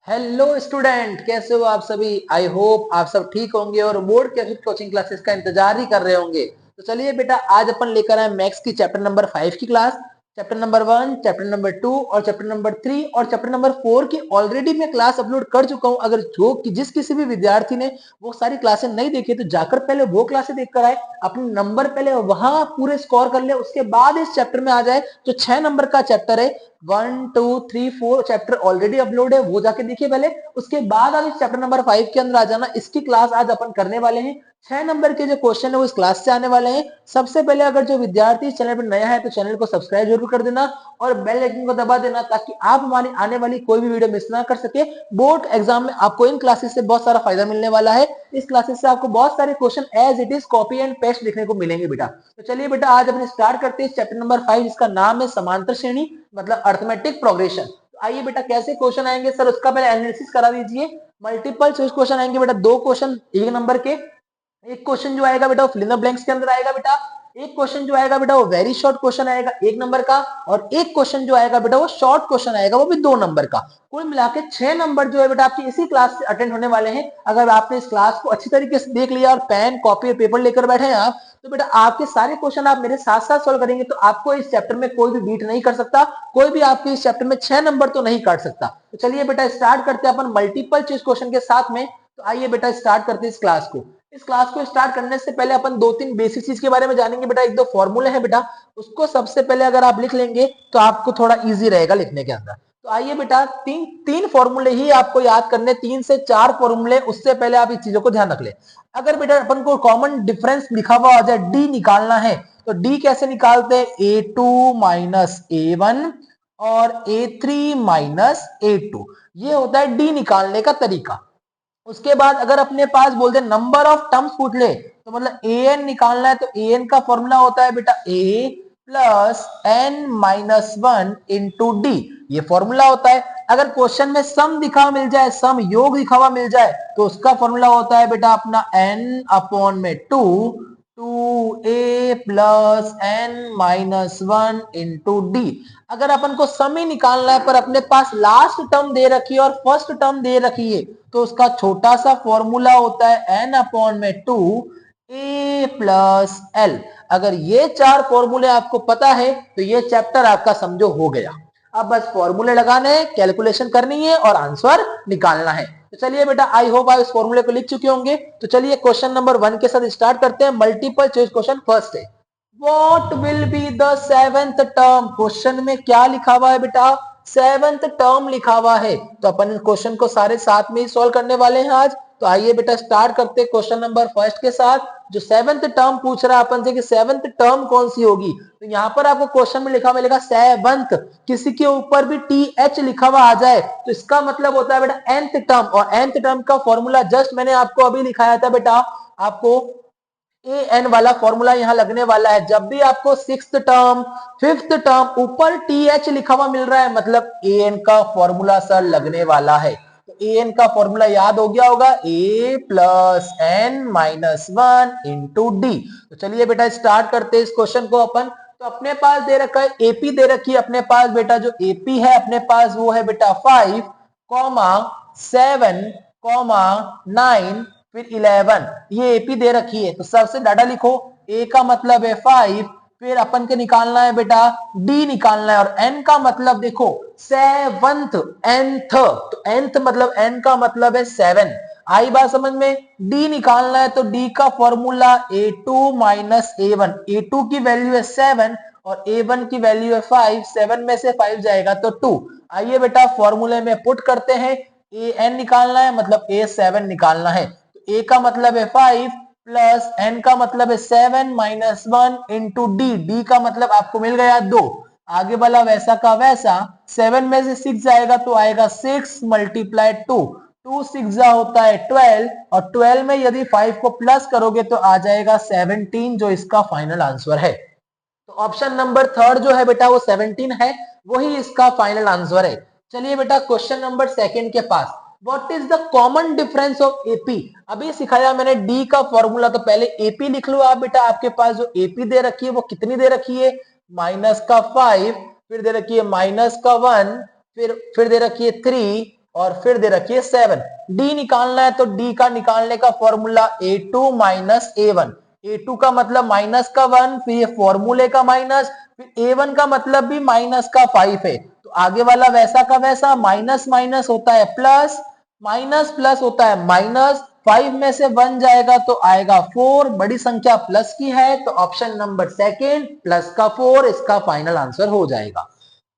Hello student, कैसे हो आप सभी। आई होप आप सब ठीक होंगे और बोर्ड के कोचिंग क्लासेस का इंतजार ही कर रहे होंगे। तो चलिए बेटा, आज अपन लेकर आए मैथ्स की चैप्टर नंबर 5 की class. Chapter number 1, chapter number 2 और चैप्टर नंबर 3 और चैप्टर नंबर 4 की ऑलरेडी मैं क्लास अपलोड कर चुका हूं। अगर जिस किसी भी विद्यार्थी ने वो सारी क्लासेस नहीं देखी तो जाकर पहले वो क्लासेस देख कर आए, अपने नंबर पहले वहां पूरे स्कोर कर ले, उसके बाद इस चैप्टर में आ जाए। जो 6 नंबर का चैप्टर है, 1 2 3 4 चैप्टर ऑलरेडी अपलोड है, वो जाके देखिए पहले। उसके बाद आप इस चैप्टर नंबर 5 के अंदर आ जाना। इसकी क्लास आज अपन करने वाले हैं। 6 नंबर के जो क्वेश्चन है वो इस क्लास से आने वाले हैं। सबसे पहले अगर जो विद्यार्थी इस चैनल पर नया है तो चैनल को सब्सक्राइब जरूर कर देना और बेल आइकन को दबा देना, ताकि आप हमारी आने वाली कोई भी वीडियो मिस ना कर सके। बोर्ड एग्जाम में आपको इन क्लासेस से बहुत सारा फायदा मिलने वाला है। इस क्लासेस से आपको बहुत सारे question as it is copy and paste देखने को मिलेंगे बेटा। तो चलिए बेटा, आज अपन स्टार्ट करते हैं चैप्टर नंबर 5, जिसका नाम है समांतर श्रेणी, मतलब अर्थमेटिक प्रोग्रेशन। तो आइए बेटा, कैसे क्वेश्चन आएंगे सर, उसका पहले एनालिसिस करा दीजिए। मल्टीपल चॉइस क्वेश्चन आएंगे बेटा, 2 क्वेश्चन 1 नंबर के। एक क्वेश्चन जो आएगा बेटा वो फिल इन द ब्लैंक्स के अंदर आएगा बेटा। एक क्वेश्चन जो आएगा बेटा वो वेरी शॉर्ट क्वेश्चन आएगा 1 नंबर का। और एक क्वेश्चन जो आएगा बेटा वो शॉर्ट क्वेश्चन आएगा, वो भी 2 नंबर का। कुल मिला के 6 नंबर जो है बेटा आपकी इसी क्लास से अटेंड होने वाले हैं। अगर आपने इस क्लास को अच्छी तरीके से देख लिया और पेन कॉपी और पेपर लेकर बैठे हैं आप, तो बेटा आपके सारे क्वेश्चन आप मेरे साथ साथ सोल्व करेंगे तो आपको इस चैप्टर में कोई भी बीट नहीं कर सकता। कोई भी आपके इस चैप्टर में 6 नंबर तो नहीं काट सकता। तो चलिए बेटा, स्टार्ट करते हैं अपन मल्टीपल चॉइस क्वेश्चन के साथ में। तो आइए बेटा, स्टार्ट करते हैं इस क्लास को। इस क्लास को स्टार्ट करने से पहले अपन 2 3 बेसिक चीज के बारे में जानेंगे बेटा। 1 2 फॉर्मूले हैं बेटा, उसको सबसे पहले अगर आप लिख लेंगे तो आपको थोड़ा इजी रहेगा लिखने के अंदर। तो आइए बेटा, तीन तीन फॉर्मूले ही आपको याद करने, 3 से 4 फॉर्मूले। उससे पहले आप इस चीजों को ध्यान रख ले। अगर बेटा अपन को कॉमन डिफरेंस लिखा हुआ आ जाए, डी निकालना है, तो डी कैसे निकालते हैं, A2 माइनस A1 और A3 माइनस A2। ये होता है डी निकालने का तरीका। उसके बाद अगर अपने पास बोलते नंबर ऑफ टर्म्स पूछ ले, तो मतलब ए एन निकालना है, तो ए एन का फॉर्मूला होता है बेटा a plus n minus 1 into d. ये फॉर्मूला होता है। अगर क्वेश्चन में सम दिखा मिल जाए, सम योग दिखा हुआ मिल जाए, तो उसका फॉर्मूला होता है बेटा अपना एन अपॉन में 2 2a plus n minus 1 into d. अगर अपन को सम ही निकालना है पर अपने पास लास्ट टर्म दे रखी है और फर्स्ट टर्म दे रखी है, तो उसका छोटा सा फॉर्मूला होता है एन अपॉन में 2 ए प्लस एल। अगर ये 4 फॉर्मूले आपको पता है तो ये चैप्टर आपका समझो हो गया। अब बस फॉर्मूले लगाने हैं, कैलकुलेशन करनी है और आंसर निकालना है। तो चलिए बेटा, आई होप आप इस फॉर्मूले को लिख चुके होंगे। तो चलिए क्वेश्चन नंबर 1 के साथ स्टार्ट करते हैं। मल्टीपल चॉइस क्वेश्चन फर्स्ट है, what will be the seventh term. Question में क्या लिखा हुआ है बेटा, सेवेंथ टर्म लिखा हुआ है। तो अपन क्वेश्चन को सारे साथ में ही सॉल्व करने वाले हैं आज। तो आइए बेटा, स्टार्ट करते हैं क्वेश्चन नंबर फर्स्ट के साथ। जो सेवेंथ टर्म पूछ रहा है अपन से कि सेवेंथ टर्म कौन सी होगी, तो यहां पर आपको क्वेश्चन में लिखा मिलेगा सेवेंथ। किसी के ऊपर भी टी एच लिखा हुआ आ जाए तो इसका मतलब होता है बेटा nth टर्म। और nth टर्म का फॉर्मूला जस्ट मैंने आपको अभी लिखाया था बेटा। आपको ए एन वाला फॉर्मूला यहां लगने वाला है। जब भी आपको सिक्स्थ टर्म, फिफ्थ टर्म ऊपर टी एच लिखा हुआ मिल रहा है, मतलब ए एन का फॉर्मूला सर लगने वाला है। तो ए एन का फॉर्मूला याद हो गया होगा, a plus n minus 1 into d. तो चलिए बेटा, स्टार्ट करते हैं इस क्वेश्चन को अपन। तो अपने पास दे रखा है एपी दे रखी है अपने पास बेटा। जो एपी है अपने पास वो है बेटा 5 कॉमा 7 कॉमा 9 फिर 11। ये एपी दे रखी है, तो सबसे डाटा लिखो। ए का मतलब है 5, फिर अपन के निकालना है बेटा डी निकालना है, और एन का मतलब देखो सेवंथ, एंथ। तो एंथ मतलब एन का मतलब है 7। आई बात समझ में। डी निकालना है तो डी का formula A2 minus A1। A2 की वैल्यू है 7 और A1 की वैल्यू है 5। 7 में से 5 जाएगा तो 2। आइए बेटा, फॉर्मूले में पुट करते हैं। ए एन निकालना है मतलब A7 निकालना है। तो ए का मतलब है 5 प्लस एन का मतलब है 7 माइनस 1 इंटू डी। डी का मतलब आपको मिल गया 2। आगे वाला वैसा का वैसा, 7 में से 6 जाएगा तो आएगा 6 मल्टीप्लाई 2। 2 6 होता है 12, और 12 में यदि 5 को प्लस करोगे तो आ जाएगा 17, जो इसका फाइनल आंसर है। तो ऑप्शन नंबर थर्ड जो है बेटा वो 17 है, वही इसका फाइनल आंसर है। चलिए बेटा, क्वेश्चन नंबर सेकंड के पास, what is the common difference of AP. अभी सिखाया मैंने डी का फॉर्मूला, तो पहले एपी लिख लो आप बेटा। आपके पास जो एपी दे रखी है वो कितनी दे रखी है, माइनस का 5, फिर दे रखी है माइनस का 1, फिर दे रखी है 3, और फिर दे रखी है 7। डी निकालना है तो डी का निकालने का formula A2 minus A1। A2 का मतलब माइनस का 1, फिर ये फॉर्मूले का माइनस, फिर A1 का मतलब भी माइनस का 5 है। तो आगे वाला वैसा का वैसा, माइनस माइनस होता है प्लस, माइनस प्लस होता है माइनस, 5 में से 1 जाएगा तो आएगा 4। बड़ी संख्या प्लस की है तो ऑप्शन नंबर सेकेंड प्लस का 4 इसका फाइनल आंसर हो जाएगा।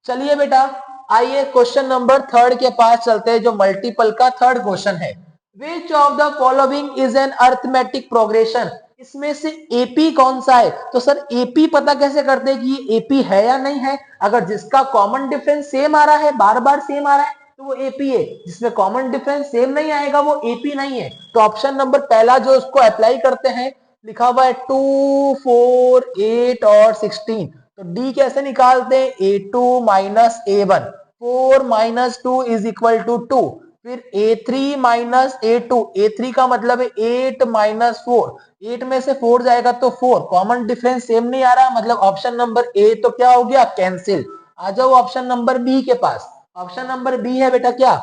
चलिए बेटा आइए क्वेश्चन नंबर थर्ड के पास चलते हैं, जो मल्टीपल का थर्ड क्वेश्चन है। Which of the following is an arithmetic progression? इसमें से एपी कौन सा है? तो सर एपी पता कैसे करते हैं कि ये एपी है या नहीं है? अगर जिसका कॉमन डिफरेंस सेम आ रहा है, बार बार सेम आ रहा है, तो वो एपी है। जिसमें कॉमन डिफरेंस सेम नहीं आएगा वो एपी नहीं है। तो ऑप्शन नंबर पहला जो उसको अप्लाई करते हैं, लिखा हुआ है 2, 4, 8 और 16। तो डी कैसे निकालते हैं? A2 minus A1, 4 minus 2 is equal to 2। फिर A3 माइनस A2, A3 का मतलब है 8 माइनस 4, 8 में से 4 जाएगा तो 4। कॉमन डिफरेंस सेम नहीं आ रहा, मतलब ऑप्शन नंबर ए तो क्या हो गया? कैंसिल। आ जाओ ऑप्शन नंबर बी के पास। ऑप्शन नंबर बी है बेटा क्या?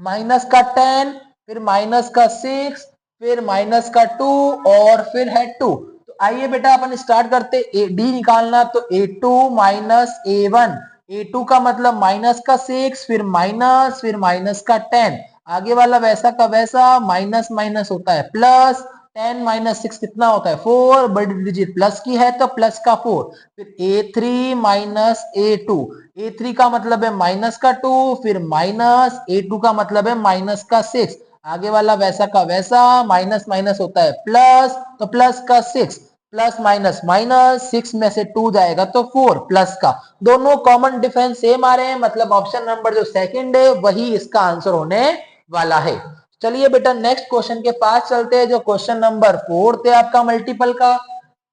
माइनस का 10, फिर माइनस का 6, फिर माइनस का 2 और फिर है 2। तो आइए बेटा अपन स्टार्ट करते डी निकालना। तो A2 माइनस A1, A2 का मतलब माइनस का 6, फिर माइनस का 10। आगे वाला वैसा का वैसा, माइनस माइनस होता है प्लस, 10 माइनस 6 कितना होता है? 4। बड़ी डिजिट प्लस की है तो प्लस का 4। फिर A3 माइनस A2, A3 का मतलब है माइनस का 2, फिर माइनस A2 का मतलब है माइनस का 6। आगे वाला वैसा का वैसा, माइनस माइनस होता है प्लस, तो प्लस का 6, प्लस माइनस माइनस, 6 में से 2 जाएगा तो 4 प्लस का। दोनों कॉमन डिफरेंस सेम आ रहे हैं, मतलब ऑप्शन नंबर जो सेकंड है वही इसका आंसर होने वाला है। चलिए बेटा नेक्स्ट क्वेश्चन के पास चलते हैं, जो क्वेश्चन नंबर 4 है आपका मल्टीपल का।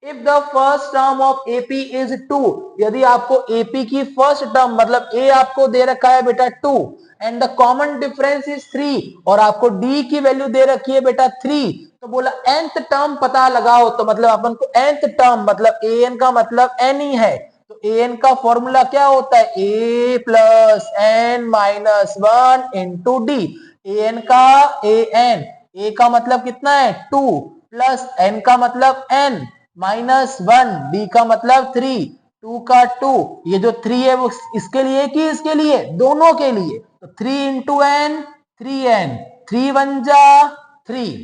If the first term of AP is 2, यदि आपको एपी की फर्स्ट टर्म मतलब ए आपको दे रखा है बेटा 2 and the common difference is 3, और आपको डी की वैल्यू दे रखी है बेटा 3, तो बोला nth टर्म पता लगाओ। तो मतलब अपन को nth टर्म मतलब an का मतलब n ही है, तो an का फॉर्मूला क्या होता है? a plus n minus 1 into d. an का an, a का मतलब कितना है? 2 प्लस n का मतलब n माइनस 1, डी का मतलब 3, 2 का 2, ये जो 3 है वो इसके लिए कि इसके लिए? दोनों के लिए। तो 3 इंटू एन, 3n, 3 वन जा 3,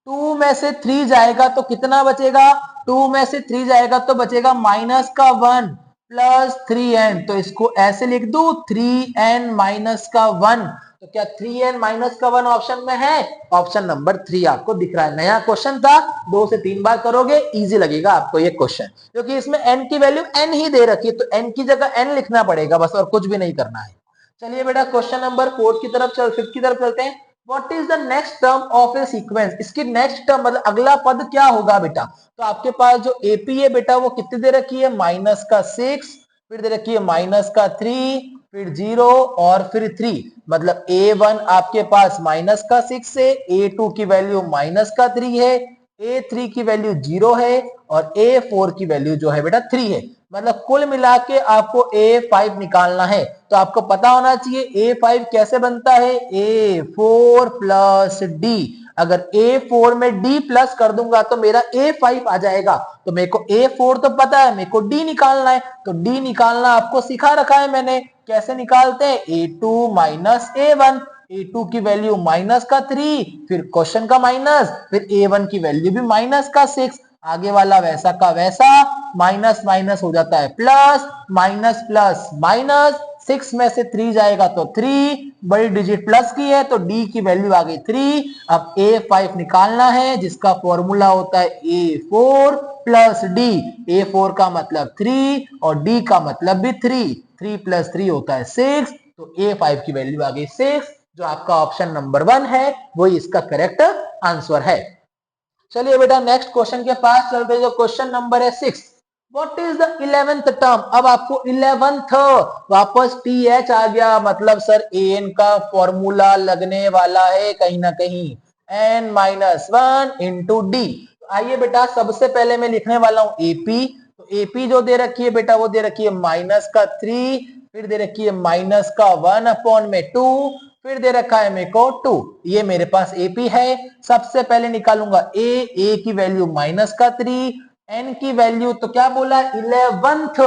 2 में से 3 जाएगा तो कितना बचेगा? 2 में से 3 जाएगा तो बचेगा माइनस का 1 प्लस 3n। तो इसको ऐसे लिख दू 3n माइनस का 1। तो क्या 3n माइनस का 1 ऑप्शन में है? ऑप्शन नंबर 3 आपको दिख रहा है। नया क्वेश्चन था, 2 से 3 बार करोगे इजी लगेगा आपको ये क्वेश्चन, क्योंकि इसमें n की वैल्यू n ही दे रखी है, तो n की जगह n लिखना पड़ेगा बस, और कुछ भी नहीं करना है। चलिए बेटा क्वेश्चन नंबर 4 की तरफ फिफ्थ की तरफ चलते हैं। What is the next term of A sequence? इसकी नेक्स्ट टर्म मतलब अगला पद क्या होगा बेटा? तो आपके पास जो एपी है बेटा वो कितनी दे रखी है? माइनस का 6, फिर दे रखी है माइनस का 3, फिर 0 और फिर 3। मतलब A1 आपके पास माइनस का 6 है, A2 की वैल्यू माइनस का 3 है, A3 की वैल्यू 0 है और A4 की वैल्यू जो है बेटा 3 है। मतलब कुल मिला के आपको A5 निकालना है। तो आपको पता होना चाहिए A5 कैसे बनता है? A4 plus D। अगर A4 में D प्लस कर दूंगा तो मेरा A5 आ जाएगा। तो मेरे को A4 तो पता है, मेरे को D निकालना है, तो D निकालना आपको सिखा रखा है मैंने। कैसे निकालते हैं? A2 माइनस A1, A2 की वैल्यू माइनस का 3, फिर क्वेश्चन का माइनस, फिर A1 की वैल्यू भी माइनस का 6। आगे वाला वैसा का वैसा, माइनस माइनस हो जाता है प्लस, माइनस प्लस माइनस, 6 में से 3 जाएगा तो 3, बड़ी डिजिट प्लस की है तो डी की वैल्यू आ गई 3। अब A5 निकालना है जिसका फॉर्मूला होता है A4 प्लस डी। A4 का मतलब 3 और डी का मतलब भी 3, 3 प्लस 3 होता है 6। तो A5 की वैल्यू आ गई 6, जो आपका ऑप्शन नंबर 1 है वही इसका करेक्ट आंसर है। चलिए बेटा नेक्स्ट क्वेश्चन के पास चलते हैं, जो क्वेश्चन नंबर है 6। What is the 11th term? अब आपको 11th वापस TH आ गया, मतलब सर an का फॉर्मूला लगने वाला है कहीं ना कहीं, n माइनस 1 इंटू डी। आइए बेटा सबसे पहले मैं लिखने वाला हूं एपी। तो एपी जो दे रखी है बेटा वो दे रखी है माइनस का 3, फिर दे रखी है माइनस का 1 अपॉन में 2, फिर दे रखा है मेरे को 2, ये मेरे पास एपी है। सबसे पहले निकालूंगा ए की वैल्यू माइनस का 3, एन की वैल्यू तो क्या बोला 11th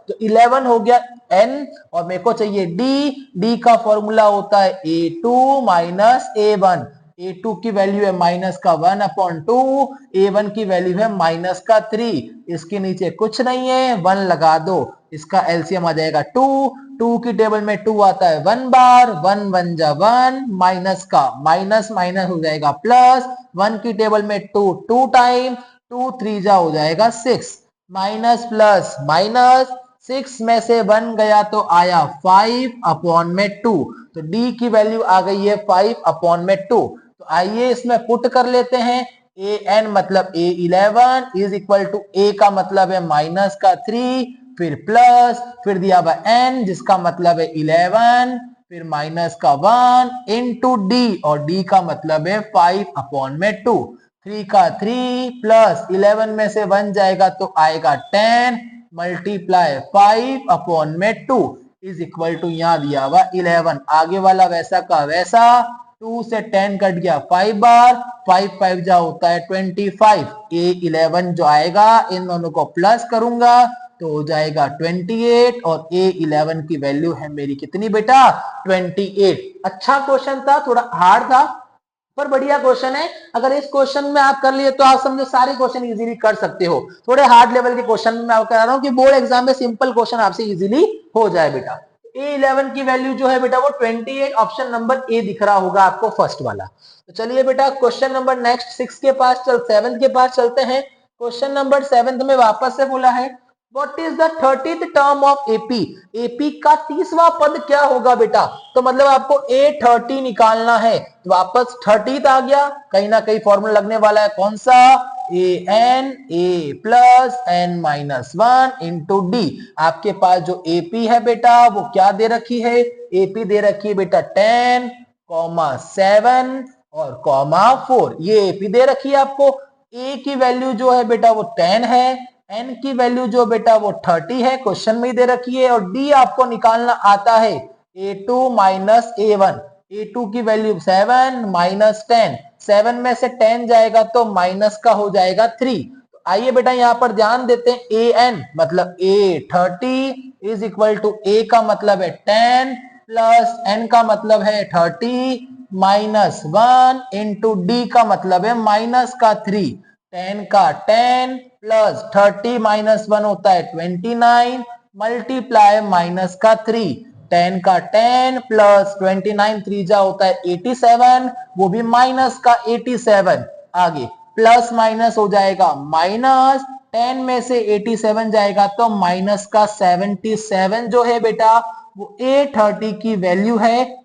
तो 11 हो गया एन, और मेरे को चाहिए डी का फॉर्मूला होता है A2 माइनस A1। A2 की वैल्यू है माइनस का 1/2, A1 की वैल्यू है माइनस का 3। इसके नीचे कुछ नहीं है, 1 लगा दो, इसका एलसीएम आ जाएगा 2। 2 की टेबल में 2 आता है 1 बार, 1 1 जा 1, माइनस का माइनस माइनस हो जाएगा प्लस, 1 की टेबल में 2 2 टाइम, 2 3 जा हो जाएगा 6, माइनस प्लस माइनस, 6 में से 1 गया तो आया 5/2, तो डी की वैल्यू आ गई है 5/2। तो आइए इसमें पुट कर लेते हैं, ए एन मतलब A11 इज इक्वल टू ए का मतलब है माइनस का 3, फिर प्लस, फिर दिया हुआ एन जिसका मतलब है 11, फिर माइनस का 1 इंटू डी, और डी का मतलब है 5/2। 3 का 3 प्लस 11 में से 1 जाएगा तो आएगा 10 मल्टीप्लाई 5/2 इज इक्वल टू यहाँ दिया हुआ 11। आगे वाला वैसा का वैसा, 2 से 10 कट गया 5 बार, 5 5 जा होता है 25। A11 जो आएगा इन दोनों को प्लस करूंगा तो हो जाएगा 28, और A11 की वैल्यू है मेरी कितनी बेटा 28। अच्छा क्वेश्चन था, थोड़ा हार्ड था पर बढ़िया क्वेश्चन है। अगर इस क्वेश्चन में आप कर लिए तो आप समझो सारे क्वेश्चन इजीली कर सकते हो। थोड़े हार्ड लेवल के क्वेश्चन में मैं कह रहा हूं कि बोर्ड एग्जाम में सिंपल क्वेश्चन आपसे इजीली हो जाए बेटा। A11 की वैल्यू जो है बेटा वो 28, ऑप्शन नंबर ए दिख रहा होगा आपको फर्स्ट वाला। तो चलिए बेटा क्वेश्चन नंबर नेक्स्ट 6 के पास 7 के पास चलते हैं। क्वेश्चन नंबर 7 में वापस से बोला है What is the 30th term of AP? AP का 30वां पद क्या होगा बेटा? तो मतलब आपको A30 निकालना है, तो वापस 30th आ गया, कहीं ना कहीं फॉर्मूला लगने वाला है कौन सा A plus n minus 1 into D. आपके पास जो AP है बेटा वो क्या दे रखी है, AP दे रखी है बेटा 10, 7 और 4, ये AP दे रखी है आपको। A की वैल्यू जो है बेटा वो 10 है, n की वैल्यू जो बेटा वो 30 है, क्वेश्चन में ही दे रखी है, और d आपको निकालना आता है A2 माइनस A1। A2 की वैल्यू 7 माइनस 10, 7 में से 10 जाएगा तो माइनस का हो जाएगा 3। तो आइए बेटा यहां पर ध्यान देते हैं an मतलब A30 is equal to A का मतलब है 10 प्लस n का मतलब है 30 माइनस 1 इंटू डी का मतलब है माइनस का 3। 10 का 10 प्लस 30 माइनस 1 होता है 29 मल्टीप्लाई माइनस का 3। 10 का 10 प्लस 29 3 जा होता है 87, वो भी माइनस का 87। आगे प्लस माइनस हो जाएगा माइनस, 10 में से 87 जाएगा तो माइनस का 77 जो है बेटा वो A30 की वैल्यू है।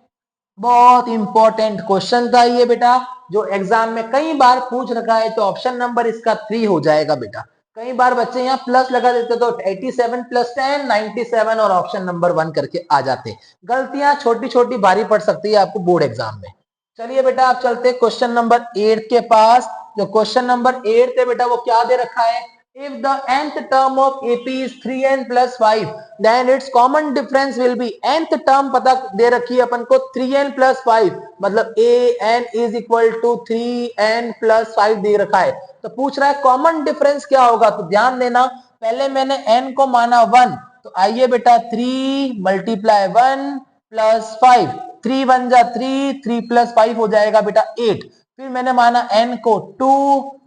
बहुत इंपॉर्टेंट क्वेश्चन था ये बेटा, जो एग्जाम में कई बार पूछ रखा है, तो ऑप्शन नंबर इसका 3 हो जाएगा बेटा। कई बार बच्चे यहाँ प्लस लगा देते तो 87 प्लस 10 97 और ऑप्शन नंबर 1 करके आ जाते। गलतियां छोटी छोटी भारी पड़ सकती है आपको बोर्ड एग्जाम में। चलिए बेटा आप चलते क्वेश्चन नंबर 8 के पास। जो क्वेश्चन नंबर 8 है बेटा वो क्या दे रखा है, if the nth term of AP is 3n plus 5 then its common difference will be, nth term पता दे रखी है अपन को 3n plus 5, मतलब an is equal to 3n plus 5 दे रखा है। तो पूछ रहा है कॉमन डिफरेंस क्या होगा, तो ध्यान देना पहले मैंने n को माना 1, तो आइए बेटा 3 मल्टीप्लाई 1 प्लस 5, 3 1 जा 3, 3 प्लस 5 हो जाएगा बेटा 8। फिर मैंने माना n को 2,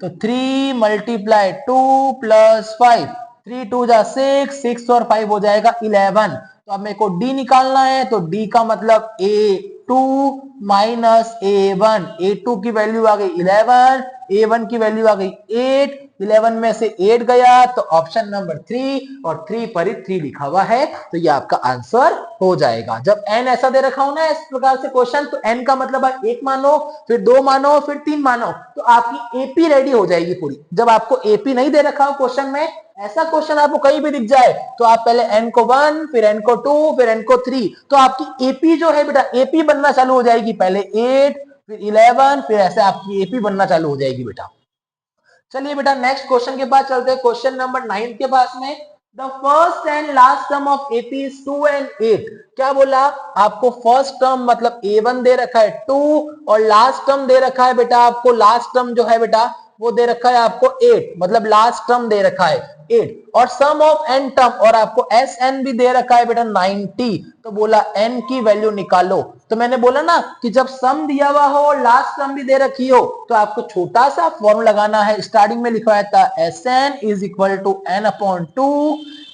तो 3 मल्टीप्लाई 2 प्लस 5, 3 2 जा 6, 6 और 5 हो जाएगा 11। तो अब मेरे को d निकालना है, तो d का मतलब A2 माइनस A1। A2 की वैल्यू आ गई 11, A1 की वैल्यू आ गई 8, 11 में से 8 गया तो ऑप्शन नंबर 3, और 3 पर ही 3 लिखा हुआ है, तो ये आपका आंसर हो जाएगा। जब n ऐसा दे रखा हो ना इस प्रकार से क्वेश्चन, तो n का मतलब आप 1 मानो, फिर 2 मानो, फिर 3 मानो, तो आपकी एपी रेडी हो जाएगी पूरी। जब आपको एपी नहीं दे रखा हो क्वेश्चन में, ऐसा क्वेश्चन आपको कहीं भी दिख जाए, तो आप पहले n को 1, फिर n को 2, फिर n को 3, तो आपकी एपी जो है बेटा एपी बनना चालू हो जाएगी। पहले 8 फिर 11, फिर ऐसे आपकी एपी बनना चालू हो जाएगी बेटा। चलिए बेटा नेक्स्ट क्वेश्चन के पास चलते हैं, क्वेश्चन नंबर 9 के पास में। The first and last term of AP is 2 and 8। क्या बोला आपको? फर्स्ट टर्म मतलब A1 दे रखा है 2 और लास्ट टर्म दे रखा है बेटा आपको, लास्ट टर्म जो है बेटा वो दे रखा है आपको 8, मतलब लास्ट टर्म दे रखा है 8 और सम ऑफ एन टर्म और आपको एस एन भी दे रखा है बेटा 90। तो बोला एन की वैल्यू निकालो। तो मैंने बोला ना कि जब सम दिया हुआ हो और लास्ट टर्म भी दे रखी हो तो आपको छोटा सा फॉर्मूला लगाना है। स्टार्टिंग में लिखवाया था s n is equal to n upon 2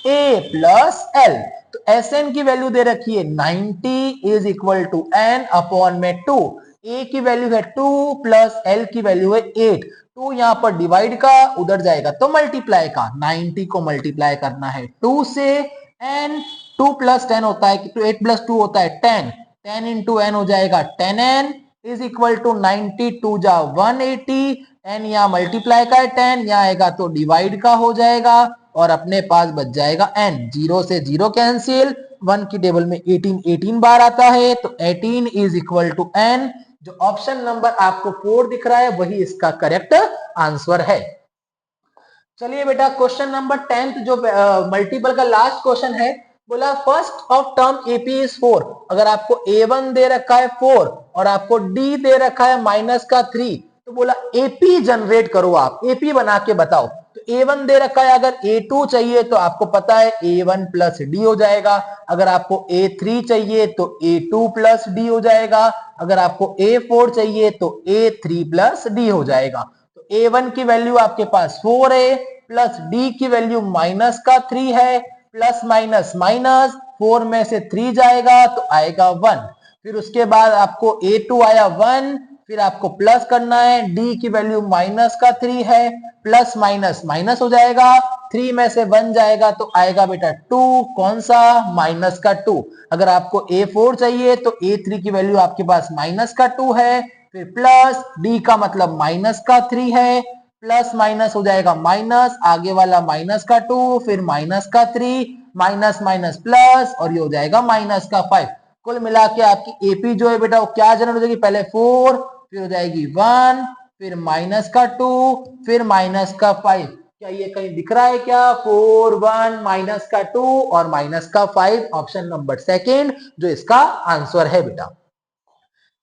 a plus l. तो एस एन की वैल्यू दे रखी है 90 is equal to n upon में 2। ए की वैल्यू है 2 प्लस एल की वैल्यू है 8। 2 यहां पर डिवाइड का, उधर जाएगा तो मल्टीप्लाई का। 90 को मल्टीप्लाई करना है 2 से। एन 2 प्लस 10 होता है, 8 प्लस 2 होता है 10। 10 इंटू एन हो जाएगा 10n इज इक्वल टू 90 2 जा 180। एन यहाँ मल्टीप्लाई का है 10, यहाँ आएगा तो डिवाइड का हो जाएगा और अपने पास बच जाएगा n। 0 से 0 कैंसिल, 1 की टेबल में 18 बार आता है तो 18 इज इक्वल टू n। जो ऑप्शन नंबर आपको 4 दिख रहा है वही इसका करेक्ट आंसर है। चलिए बेटा क्वेश्चन नंबर 10 जो मल्टीपल का लास्ट क्वेश्चन है। बोला first of term AP is 4। अगर आपको A1 दे रखा है 4 और आपको D दे रखा है माइनस का 3 तो बोला एपी जनरेट करो, आप एपी बना के बताओ। तो A1 दे रखा है, अगर A2 चाहिए तो आपको पता है A1 प्लस डी हो जाएगा। अगर आपको A3 चाहिए तो A2 प्लस डी हो जाएगा। अगर आपको A4 चाहिए तो A3 प्लस डी हो जाएगा। तो A1 की वैल्यू आपके पास 4 है प्लस D की वैल्यू माइनस का 3 है, प्लस माइनस माइनस 4 में से 3 जाएगा तो आएगा 1। फिर उसके बाद आपको A2 आया 1, फिर आपको प्लस करना है। D की वैल्यू माइनस का 3 है, प्लस माइनस माइनस हो जाएगा, 3 में से 1 जाएगा तो आएगा बेटा 2। कौन सा? माइनस का 2। अगर आपको A4 चाहिए तो A3 की वैल्यू आपके पास माइनस का 2 है, फिर प्लस D का मतलब माइनस का 3 है, प्लस माइनस हो जाएगा माइनस, आगे वाला माइनस का 2 फिर माइनस का 3, माइनस माइनस प्लस और ये हो जाएगा माइनस का 5। कुल मिला के आपकी एपी जो है बेटा वो क्या जनरेट हो जाएगी? पहले 4 फिर हो जाएगी 1 फिर माइनस का 2 फिर माइनस का 5। क्या ये कहीं दिख रहा है क्या? 4 1 माइनस का 2 और माइनस का 5, ऑप्शन नंबर सेकेंड जो इसका आंसर है बेटा।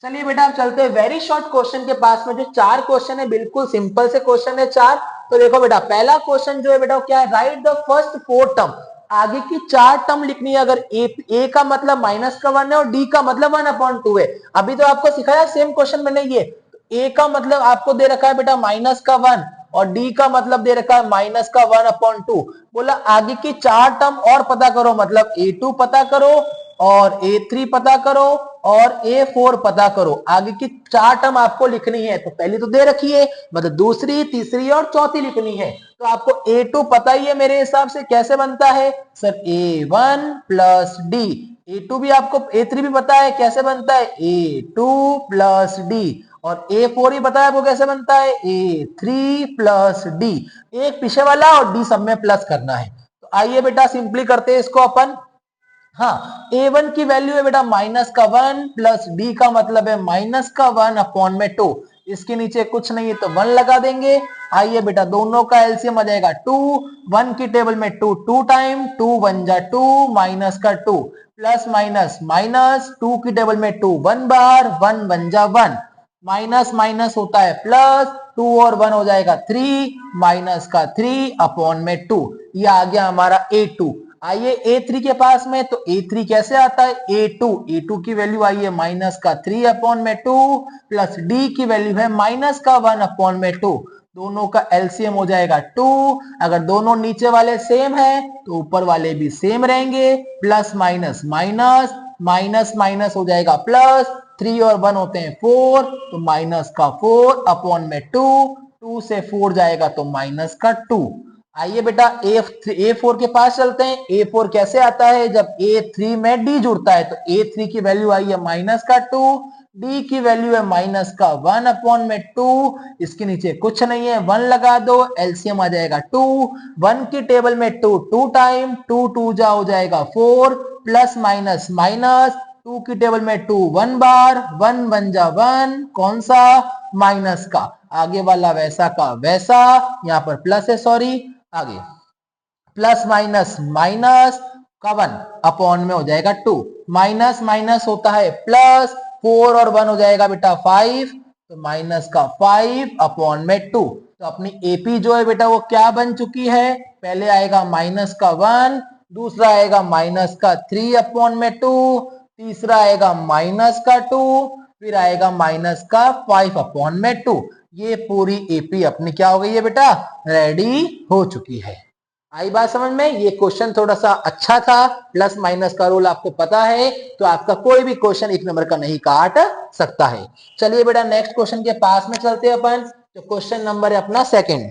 चलिए बेटा आप चलते हैं वेरी शॉर्ट क्वेश्चन के पास में। जो 4 क्वेश्चन है बिल्कुल सिंपल से क्वेश्चन है 4। तो देखो बेटा पहला क्वेश्चन जो है बेटा क्या है? Right the first 4 term. आगे की 4 टर्म लिखनी है। अगर ए का मतलब माइनस का 1 है और डी का मतलब 1/2 है। अभी तो आपको सिखाया सेम क्वेश्चन मैंने ये। ए का मतलब आपको दे रखा है बेटा माइनस का 1 और डी का मतलब दे रखा है माइनस का 1/2। बोला आगे की 4 टर्म और पता करो, मतलब A2 पता करो और A3 पता करो और A4 पता करो। आगे की 4 टर्म आपको लिखनी है। तो पहली तो दे रखी है, मतलब दूसरी तीसरी और चौथी लिखनी है। तो आपको A2 पता ही है मेरे हिसाब से। कैसे बनता है sir? A1 plus D. A2 भी आपको, A3 भी पता है कैसे बनता है? A2 plus D. और A4 ही पता है आपको कैसे बनता है? A3 plus D. एक पीछे वाला और डी सब में प्लस करना है। तो आइए बेटा सिंपली करते हैं इसको अपन। हाँ A1 की वैल्यू है बेटा माइनस का 1 प्लस डी का मतलब है माइनस का 1/2। इसके नीचे कुछ नहीं है तो 1 लगा देंगे। आइए बेटा दोनों का एलसीएम आ जाएगा 2। 1 की टेबल में 2 2 टाइम, 2 1 जा 2 माइनस का 2 प्लस माइनस माइनस, 2 की टेबल में 2 1 बार, 1 1 जा 1 माइनस माइनस होता है प्लस, 2 और 1 हो जाएगा 3 माइनस का 3/2। ये आ गया हमारा A2। आइए A3 के पास में। तो A3 कैसे आता है? A2 की वैल्यू आई है माइनस का 3/2 प्लस D की वैल्यू है माइनस का 1/2। दोनों का एलसीएम हो जाएगा 2। अगर दोनों नीचे वाले सेम है तो ऊपर वाले भी सेम रहेंगे। Plus minus minus, minus minus हो जाएगा प्लस, 3 और 1 होते हैं 4 तो माइनस का 4/2। 2 से 4 जाएगा तो माइनस का 2। आइए बेटा A4 के पास चलते हैं। A4 कैसे आता है? जब A3 में D जुड़ता है। तो A3 की वैल्यू आई है माइनस का 2, D की वैल्यू है माइनस का 1/2। इसके नीचे कुछ नहीं है, 1 लगा दो, एलसीएम आ जाएगा 2। 1 की टेबल में 2 2 टाइम, 2 2 जा हो जाएगा 4 प्लस माइनस माइनस, 2 की टेबल में 2 1 बार, 1 1 जा 1 कौन सा? माइनस का। आगे वाला वैसा का वैसा, यहां पर प्लस है सॉरी। आगे प्लस माइनस माइनस का 1 अपॉन में हो जाएगा 2, माइनस माइनस होता है प्लस, 4 और 1 हो जाएगा बेटा 5, तो माइनस का 5 अपॉन में 2। तो अपनी एपी जो है बेटा वो क्या बन चुकी है, पहले आएगा माइनस का 1, दूसरा आएगा माइनस का 3 अपॉन में 2, तीसरा आएगा माइनस का 2, फिर आएगा माइनस का 5 अपॉन में 2। ये पूरी एपी अपनी क्या हो गई है बेटा, रेडी हो चुकी है। आई बात समझ में। ये क्वेश्चन थोड़ा सा अच्छा था, प्लस माइनस का रूल आपको पता है तो आपका कोई भी क्वेश्चन 1 नंबर का नहीं काट सकता है। चलिए बेटा नेक्स्ट क्वेश्चन के पास में चलते हैं अपन। तो क्वेश्चन नंबर है अपना सेकंड।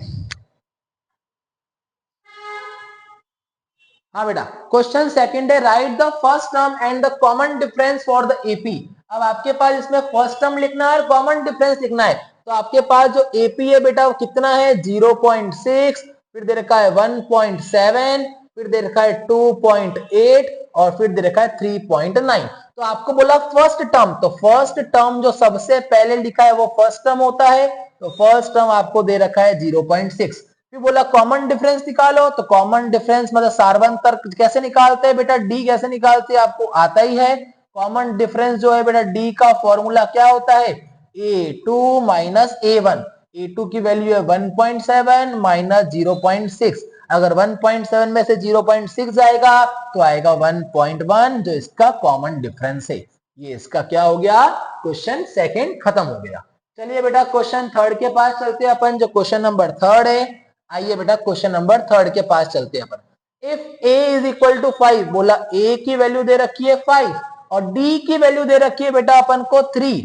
हाँ बेटा, क्वेश्चन सेकंड है, right the first term and the common difference for the AP. अब आपके पास इसमें फर्स्ट टर्म लिखना है और कॉमन डिफरेंस लिखना है। तो आपके पास जो एपी है बेटा वो कितना है, 0.6, फिर दे रखा है 1.7, फिर दे रखा है 2.8 और फिर दे रखा है 3.9। तो आपको बोला फर्स्ट टर्म, तो फर्स्ट टर्म जो सबसे पहले लिखा है वो फर्स्ट टर्म होता है, तो फर्स्ट टर्म आपको दे रखा है 0.6। फिर बोला कॉमन डिफरेंस निकालो, तो कॉमन डिफरेंस मतलब सार्वंतर कैसे निकालते हैं बेटा, डी कैसे निकालते हैं आपको आता ही है। कॉमन डिफरेंस जो है बेटा डी का फॉर्मूला क्या होता है, A2 माइनस A1। A2 की वैल्यू है 1.7 माइनस 0.6, अगर 1.7 में से 0.6 जाएगा तो आएगा 1.1 जो इसका कॉमन डिफरेंस है। ये इसका क्या हो गया, क्वेश्चन सेकंड खत्म हो गया। चलिए बेटा क्वेश्चन थर्ड के पास चलते हैं अपन, जो क्वेश्चन नंबर थर्ड है। आइए बेटा क्वेश्चन नंबर थर्ड के पास चलते हैं अपन। If a is equal to 5, बोला a की वैल्यू दे रखी है 5 और d की वैल्यू दे रखी है बेटा अपन को 3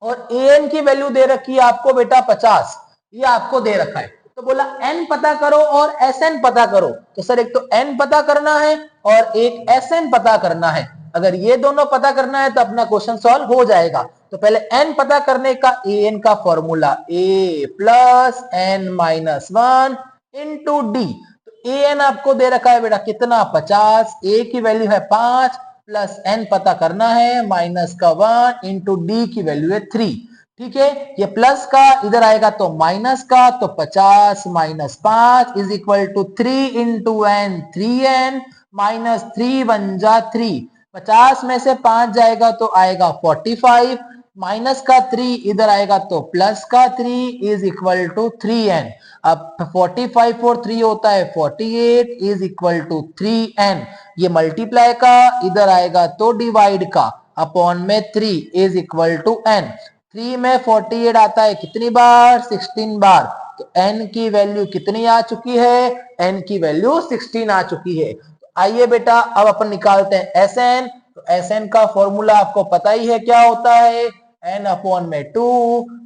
और an की वैल्यू दे रखी है आपको बेटा 50, ये आपको दे रखा है। तो बोला n पता करो और sn पता करो। तो सर एक तो n पता करना है और एक sn पता करना है। अगर ये दोनों पता करना है तो अपना क्वेश्चन सॉल्व हो जाएगा। तो पहले n पता करने का an का formula a plus n minus 1 into d. तो an आपको दे रखा है बेटा कितना 50, a की वैल्यू है 5 प्लस n पता करना है माइनस का 1 इंटू डी की वैल्यू है 3। ठीक है, ये प्लस का इधर आएगा तो माइनस का, तो 50 minus 5 is equal to 3 into n, 3n minus 3 1 जा 3, 50 में से 5 जाएगा तो आएगा 45, माइनस का 3 इधर आएगा तो प्लस का 3 इज इक्वल टू 3n। अब 45 और 3 होता है 48 इज इक्वल टू 3n। ये मल्टीप्लाई का इधर आएगा तो डिवाइड का अपॉन में 3 इज इक्वल टू n। 3 में 48 आता है कितनी बार, 16 बार। तो n की वैल्यू कितनी आ चुकी है, n की वैल्यू 16 आ चुकी है। तो आइए बेटा अब अपन निकालते हैं Sn। तो Sn का फॉर्मूला आपको पता ही है क्या होता है, n अपॉन में 2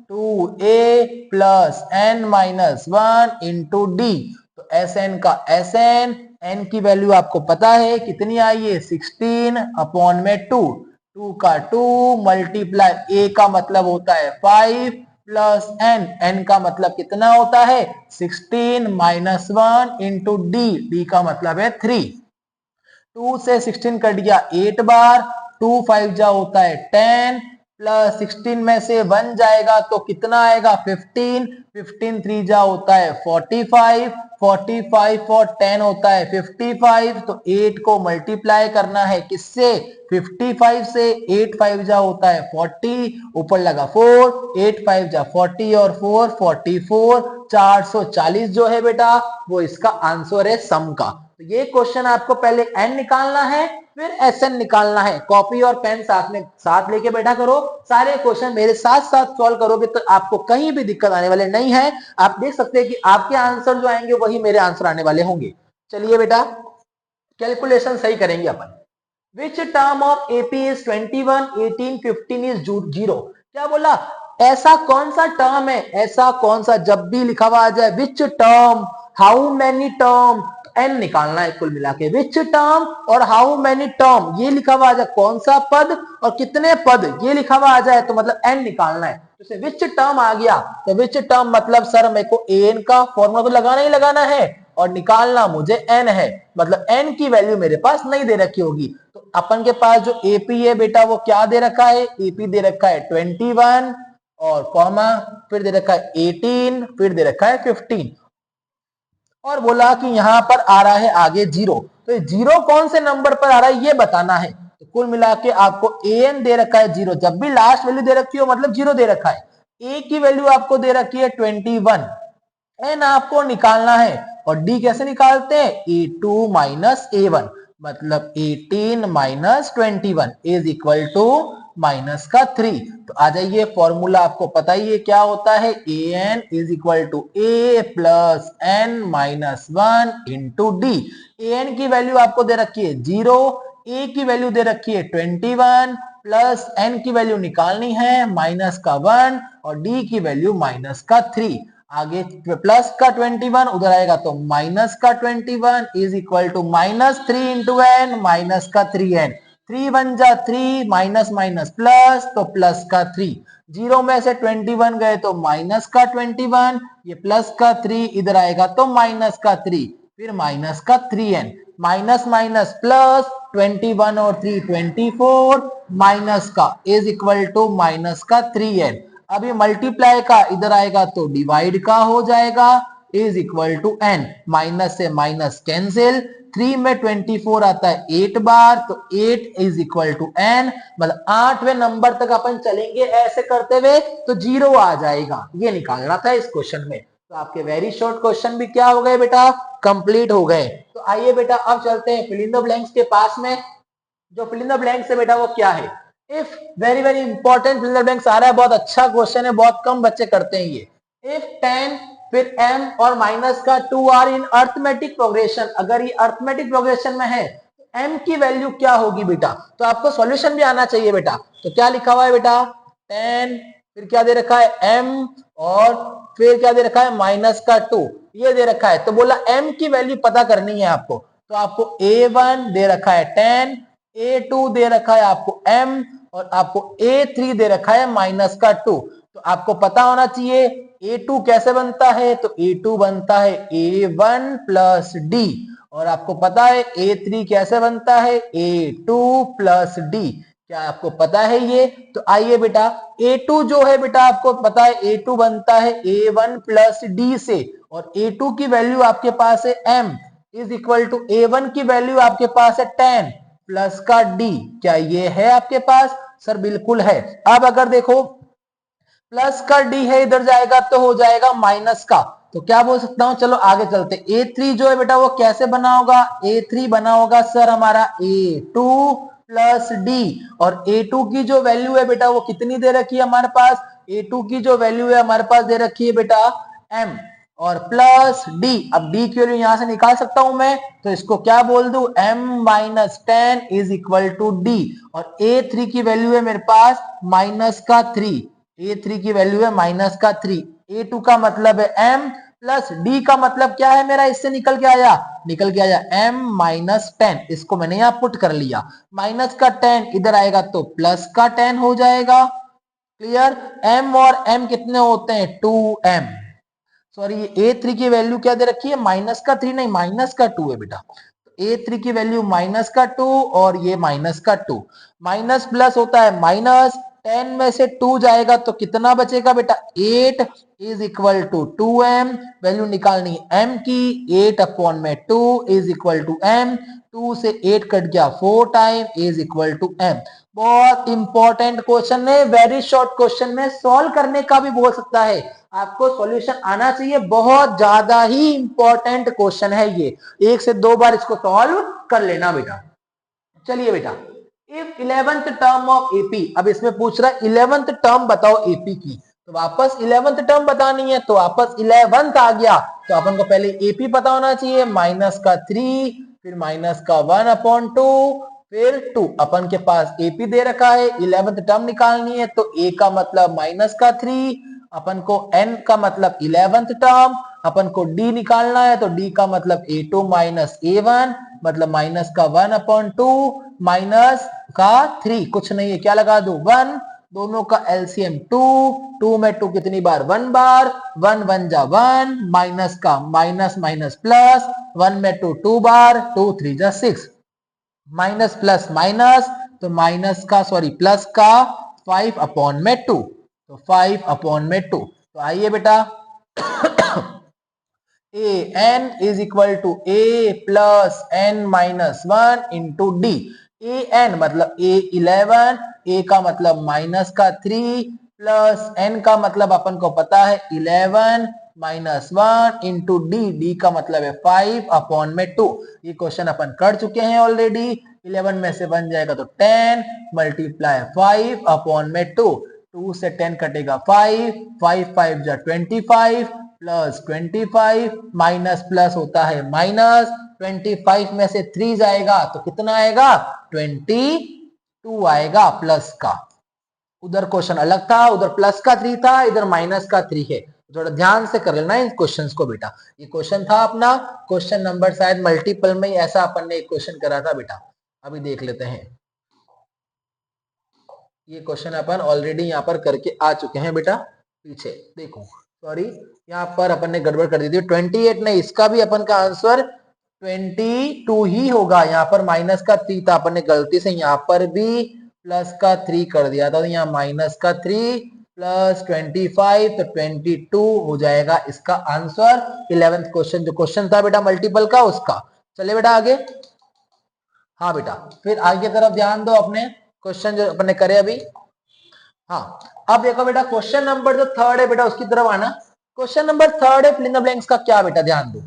2a plus n minus 1 into d. तो Sn का Sn, n की वैल्यू आपको पता है कितनी आई है 16 अपॉन में 2, 2 का 2 मल्टीप्लाई a का मतलब होता है 5 प्लस n, n का मतलब कितना होता है 16 माइनस 1 इंटू डी, डी का मतलब है 3। 2 से 16 कट गया 8 बार, 2 5 जा होता है 10 प्लस 16 में से 1 जाएगा तो कितना आएगा 15, 15 3 जा होता है 45, 45 और 10 होता है 55। तो 8 को मल्टीप्लाई करना है किससे 55 से, 8 5 जा होता है 40, ऊपर लगा 4, 8 5 जा 40 और 4 44, 440 जो है बेटा वो इसका आंसर है सम का। तो ये क्वेश्चन आपको पहले n निकालना है फिर Sn निकालना है। कॉपी और पेन साथ लेके बैठा करो, सारे क्वेश्चन मेरे साथ साथ सॉल्व करोगे तो आपको कहीं भी दिक्कत आने वाले नहीं है। आप देख सकते हैं कि आपके आंसर जो आएंगे वही मेरे आंसर आने वाले होंगे। चलिए बेटा कैलकुलेशन सही करेंगे अपन। Which term of AP is 21, 18, 15 is 0? क्या बोला, ऐसा कौन सा टर्म है, ऐसा कौन सा, जब भी लिखा हुआ आ जाए which term, how many term, n निकालना है कुल मिला के। विच टर्म और हाउ मैनी टर्म ये लिखा हुआ आ जाए, कौन सा पद और कितने पद ये लिखा हुआ आ जाए तो मतलब एन निकालना है। जैसे विच टर्म आ गया तो विच टर्म मतलब सर मेरे को एन का फॉर्मूला तो लगाना ही लगाना है और निकालना मुझे एन है, मतलब एन की वैल्यू मेरे पास नहीं दे रखी होगी। तो अपन के पास जो एपी है बेटा वो क्या दे रखा है, एपी दे रखा है 21 और कॉमा फिर दे रखा है 18 फिर दे रखा है 15 और बोला कि यहाँ पर आ रहा है आगे 0, तो ये 0 कौन से नंबर पर आ रहा है ये बताना है। तो कुल मिला के आपको an दे रखा है 0, जब भी लास्ट वैल्यू दे रखी हो मतलब 0 दे रखा है। a की वैल्यू आपको दे रखी है 21, n आपको निकालना है और d कैसे निकालते हैं, a2 माइनस a1, मतलब 18 minus 21 is equal to minus का 3। तो आ जाइए, फॉर्मूला आपको पता ही है क्या होता है, an is equal to a plus n minus 1 into d. an की वैल्यू आपको दे रखी है 0, a की वैल्यू दे रखी है 21 प्लस n की वैल्यू निकालनी है माइनस का 1 और d की वैल्यू माइनस का 3। आगे प्लस का 21 उधर आएगा तो माइनस का 21 is equal to minus 3 into n minus का 3n, 3 वन जा 3 माइनस माइनस प्लस तो प्लस का 3, 0 में से 21 गए तो माइनस का 21, ये प्लस का 3 इधर आएगा तो माइनस का 3, फिर माइनस का 3n, माइनस माइनस प्लस 21 और 3 24 माइनस का इज इक्वल टू माइनस का 3n। अभी मल्टीप्लाई का इधर आएगा तो डिवाइड का हो जाएगा is equal to n, minus से माइनस कैंसिल, 3 में 24 आता है 8 बार तो 8 इज इक्वल टू n, मतलब 8वें नंबर तक अपन चलेंगे ऐसे करते हुए तो 0 आ जाएगा, ये निकालना था इस क्वेश्चन में। तो आपके वेरी शॉर्ट क्वेश्चन भी क्या हो गए बेटा, कंप्लीट हो गए। तो आइए बेटा अब चलते हैं फिल इन द ब्लैंक्स के पास में। जो फिल इन द ब्लैंक्स है बेटा वो क्या है, if very very important fill in the blanks आ रहा है, बहुत अच्छा क्वेश्चन है, बहुत कम बच्चे करते हैं ये। इफ 10 फिर m और माइनस का 2 आर इन अर्थमेटिक प्रोग्रेशन, अगर ये अर्थमेटिक प्रोग्रेशन में है तो m की वैल्यू क्या होगी बेटा, तो आपको सॉल्यूशन भी आना चाहिए बेटा। तो क्या लिखा हुआ है बेटा, 10 फिर क्या दे रखा है m और फिर क्या दे रखा है माइनस का 2, ये दे रखा है। तो बोला m की वैल्यू पता करनी है आपको, तो आपको a1 दे रखा है 10, a2 दे रखा है आपको m और आपको a3 दे रखा है माइनस का 2। तो आपको पता होना चाहिए a2 कैसे बनता है, तो a2 बनता है a1 प्लस d, और आपको पता है a3 कैसे बनता है, a2 प्लस d। क्या आपको पता है ये, तो आइए बेटा a2 जो है बेटा आपको पता है a2 बनता है a1 प्लस d से, और a2 की वैल्यू आपके पास है m is equal to a1 की वैल्यू आपके पास है 10 प्लस का d। क्या ये है आपके पास, सर बिल्कुल है। अब अगर देखो प्लस का डी है इधर जाएगा तो हो जाएगा माइनस का, तो क्या बोल सकता हूं, चलो आगे चलते। a3 जो है बेटा वो कैसे बना होगा, a3 बना होगा सर हमारा a2 प्लस डी, और a2 की जो वैल्यू है बेटा वो कितनी दे रखी है हमारे पास, a2 की जो वैल्यू है हमारे पास दे रखी है बेटा m और प्लस डी। अब डी की वैल्यू यहां से निकाल सकता हूं मैं, तो इसको क्या बोल दूं, m minus 10 is equal to d, और a3 की वैल्यू है मेरे पास माइनस का 3, a3 की वैल्यू है माइनस का 3, a2 का मतलब है m प्लस d का मतलब क्या है मेरा, इससे निकल के आया m माइनस 10, इसको मैंने यहां पुट कर लिया, माइनस का 10 इधर आएगा तो प्लस का 10 हो जाएगा। क्लियर, m और m कितने होते हैं 2m, सॉरी ये a3 की वैल्यू क्या दे रखी है माइनस का 3, नहीं माइनस का 2 है बेटा, a3 की वैल्यू माइनस का 2 और ये माइनस का 2, माइनस प्लस होता है माइनस, 10 में से 2 जाएगा तो कितना बचेगा बेटा 8 is equal to 2m, value निकालनी है m की, 8 अपॉन में 2 इज इक्वल टू m, 2 से 8 कट गया 4 time is equal to m। बहुत इंपॉर्टेंट क्वेश्चन है, वेरी शॉर्ट क्वेश्चन में सॉल्व करने का भी बोल सकता है, आपको सॉल्यूशन आना चाहिए, बहुत ज्यादा ही इंपॉर्टेंट क्वेश्चन है ये, 1 से 2 बार इसको सॉल्व कर लेना बेटा। चलिए बेटा, if 11th term of AP, अब इसमें पूछ रहा है 11th टर्म बताओ एपी की, तो वापस 11th टर्म बतानी है, तो वापस 11th आ गया, तो अपन को पहले एपी पता होना चाहिए, माइनस का 3 फिर माइनस का 1 अपॉन 2 फिर 2, अपन के पास एपी दे रखा है, 11th टर्म निकालनी है, तो ए का मतलब माइनस का 3, अपन को n का मतलब 11th टर्म, अपन को d निकालना है, तो d का मतलब a2 माइनस a1 मतलब माइनस का 1 अपॉन 2 माइनस का 3, कुछ नहीं है क्या लगा दू 1, दोनों का एलसीएम 2, 2 में 2 कितनी बार 1 बार, 1 1 जा 1 माइनस का माइनस माइनस प्लस, 1 में 2 2 बार, 2 3 जा 6, माइनस प्लस माइनस तो माइनस का सॉरी प्लस का 5 अपॉन में 2, तो 5 अपॉन में 2। तो आइए बेटा a n is equal to a plus n minus one into d. A n मतलब ए 11, ए का मतलब माइनस का 3 प्लस एन का मतलब अपन को पता है 11 minus one into D, D का मतलब है 5 अपॉन में 2। ये क्वेश्चन अपन कर चुके हैं ऑलरेडी। 11 में से 1 जाएगा तो 10 मल्टीप्लाई 5 अपॉन में 2, 2 से 10 कटेगा 5, 5 5 जा 25 प्लस 25 माइनस प्लस होता है माइनस, 25 में से 3 जाएगा तो कितना आएगा 22 आएगा प्लस का। उधर क्वेश्चन अलग था, उधर प्लस का 3 था, इधर माइनस का 3 है। थोड़ा ध्यान से कर लेना इन क्वेश्चंस को बेटा। ये क्वेश्चन था अपना क्वेश्चन नंबर शायद मल्टीपल में ही ऐसा अपन ने एक क्वेश्चन करा था बेटा। अभी देख लेते हैं। ये क्वेश्चन अपन ऑलरेडी यहाँ पर करके आ चुके हैं बेटा। पीछे देखो, सॉरी यहाँ पर अपन ने गड़बड़ कर दी थी। 28 नहीं, इसका भी अपन का आंसर 22 ही होगा। यहाँ पर माइनस का 3 था, अपन ने गलती से यहाँ पर भी प्लस का 3 कर दिया था, तो यहाँ माइनस का 3 प्लस 25 तो 22 हो जाएगा इसका आंसर। 11th क्वेश्चन जो क्वेश्चन था बेटा मल्टीपल का उसका। चलिए बेटा आगे। हाँ बेटा, फिर आगे तरफ ध्यान दो अपने क्वेश्चन जो अपने करे अभी। हाँ, अब देखो बेटा क्वेश्चन नंबर जो थर्ड है बेटा उसकी तरफ आना। क्वेश्चन नंबर थर्ड है फिल इन द ब्लैंक्स का। क्या बेटा ध्यान दो,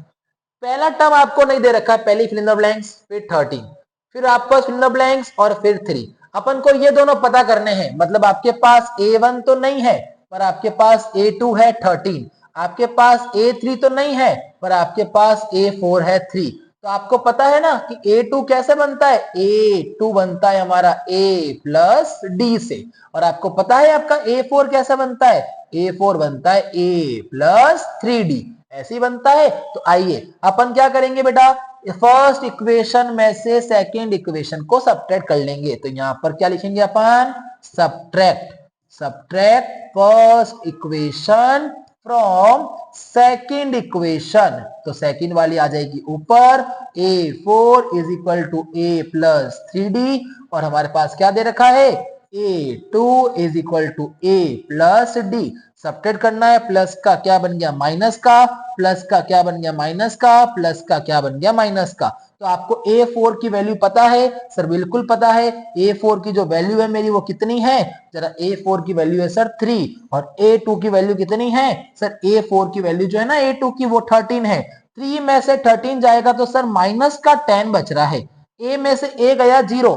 पहला टर्म आपको नहीं दे रखा है, पहली फिल इन द ब्लैंक्स, फिर 13, फिर आपको फिल इन द ब्लैंक्स और फिर 3। अपन को ये दोनों पता करने हैं। मतलब आपके पास A1 तो नहीं है पर आपके पास A2 है 13, आपके पास A3 तो नहीं है पर आपके पास A4 है 3। तो आपको पता है ना कि A2 कैसे बनता है, A2 बनता है हमारा A प्लस D से। और आपको पता है आपका A4 कैसा बनता है, A4 बनता है A प्लस 3D, ऐसे ही बनता है। तो आइए अपन क्या करेंगे बेटा, फर्स्ट इक्वेशन में से सेकंड इक्वेशन को सब्ट्रैक्ट कर लेंगे। तो यहां पर क्या लिखेंगे अपन, subtract, subtract first equation from second equation. तो सेकंड वाली आ जाएगी ऊपर, A4 is equal to A plus 3D, और हमारे पास क्या दे रखा है, A2 is equal to A plus D। Subtract करना है, प्लस का क्या बन गया माइनस का, प्लस का क्या बन गया माइनस का, प्लस का क्या बन गया माइनस का। तो आपको A4 की वैल्यू पता है सर, बिल्कुल पता है। A4 की जो वैल्यू है मेरी वो कितनी है, जरा A4 की वैल्यू है सर 3, और A2 की वैल्यू कितनी है सर, A4 की वैल्यू जो है ना A2 की वो 13 है। 3 में से 13 जाएगा तो सर माइनस का 10 बच रहा है। A में से A गया 0,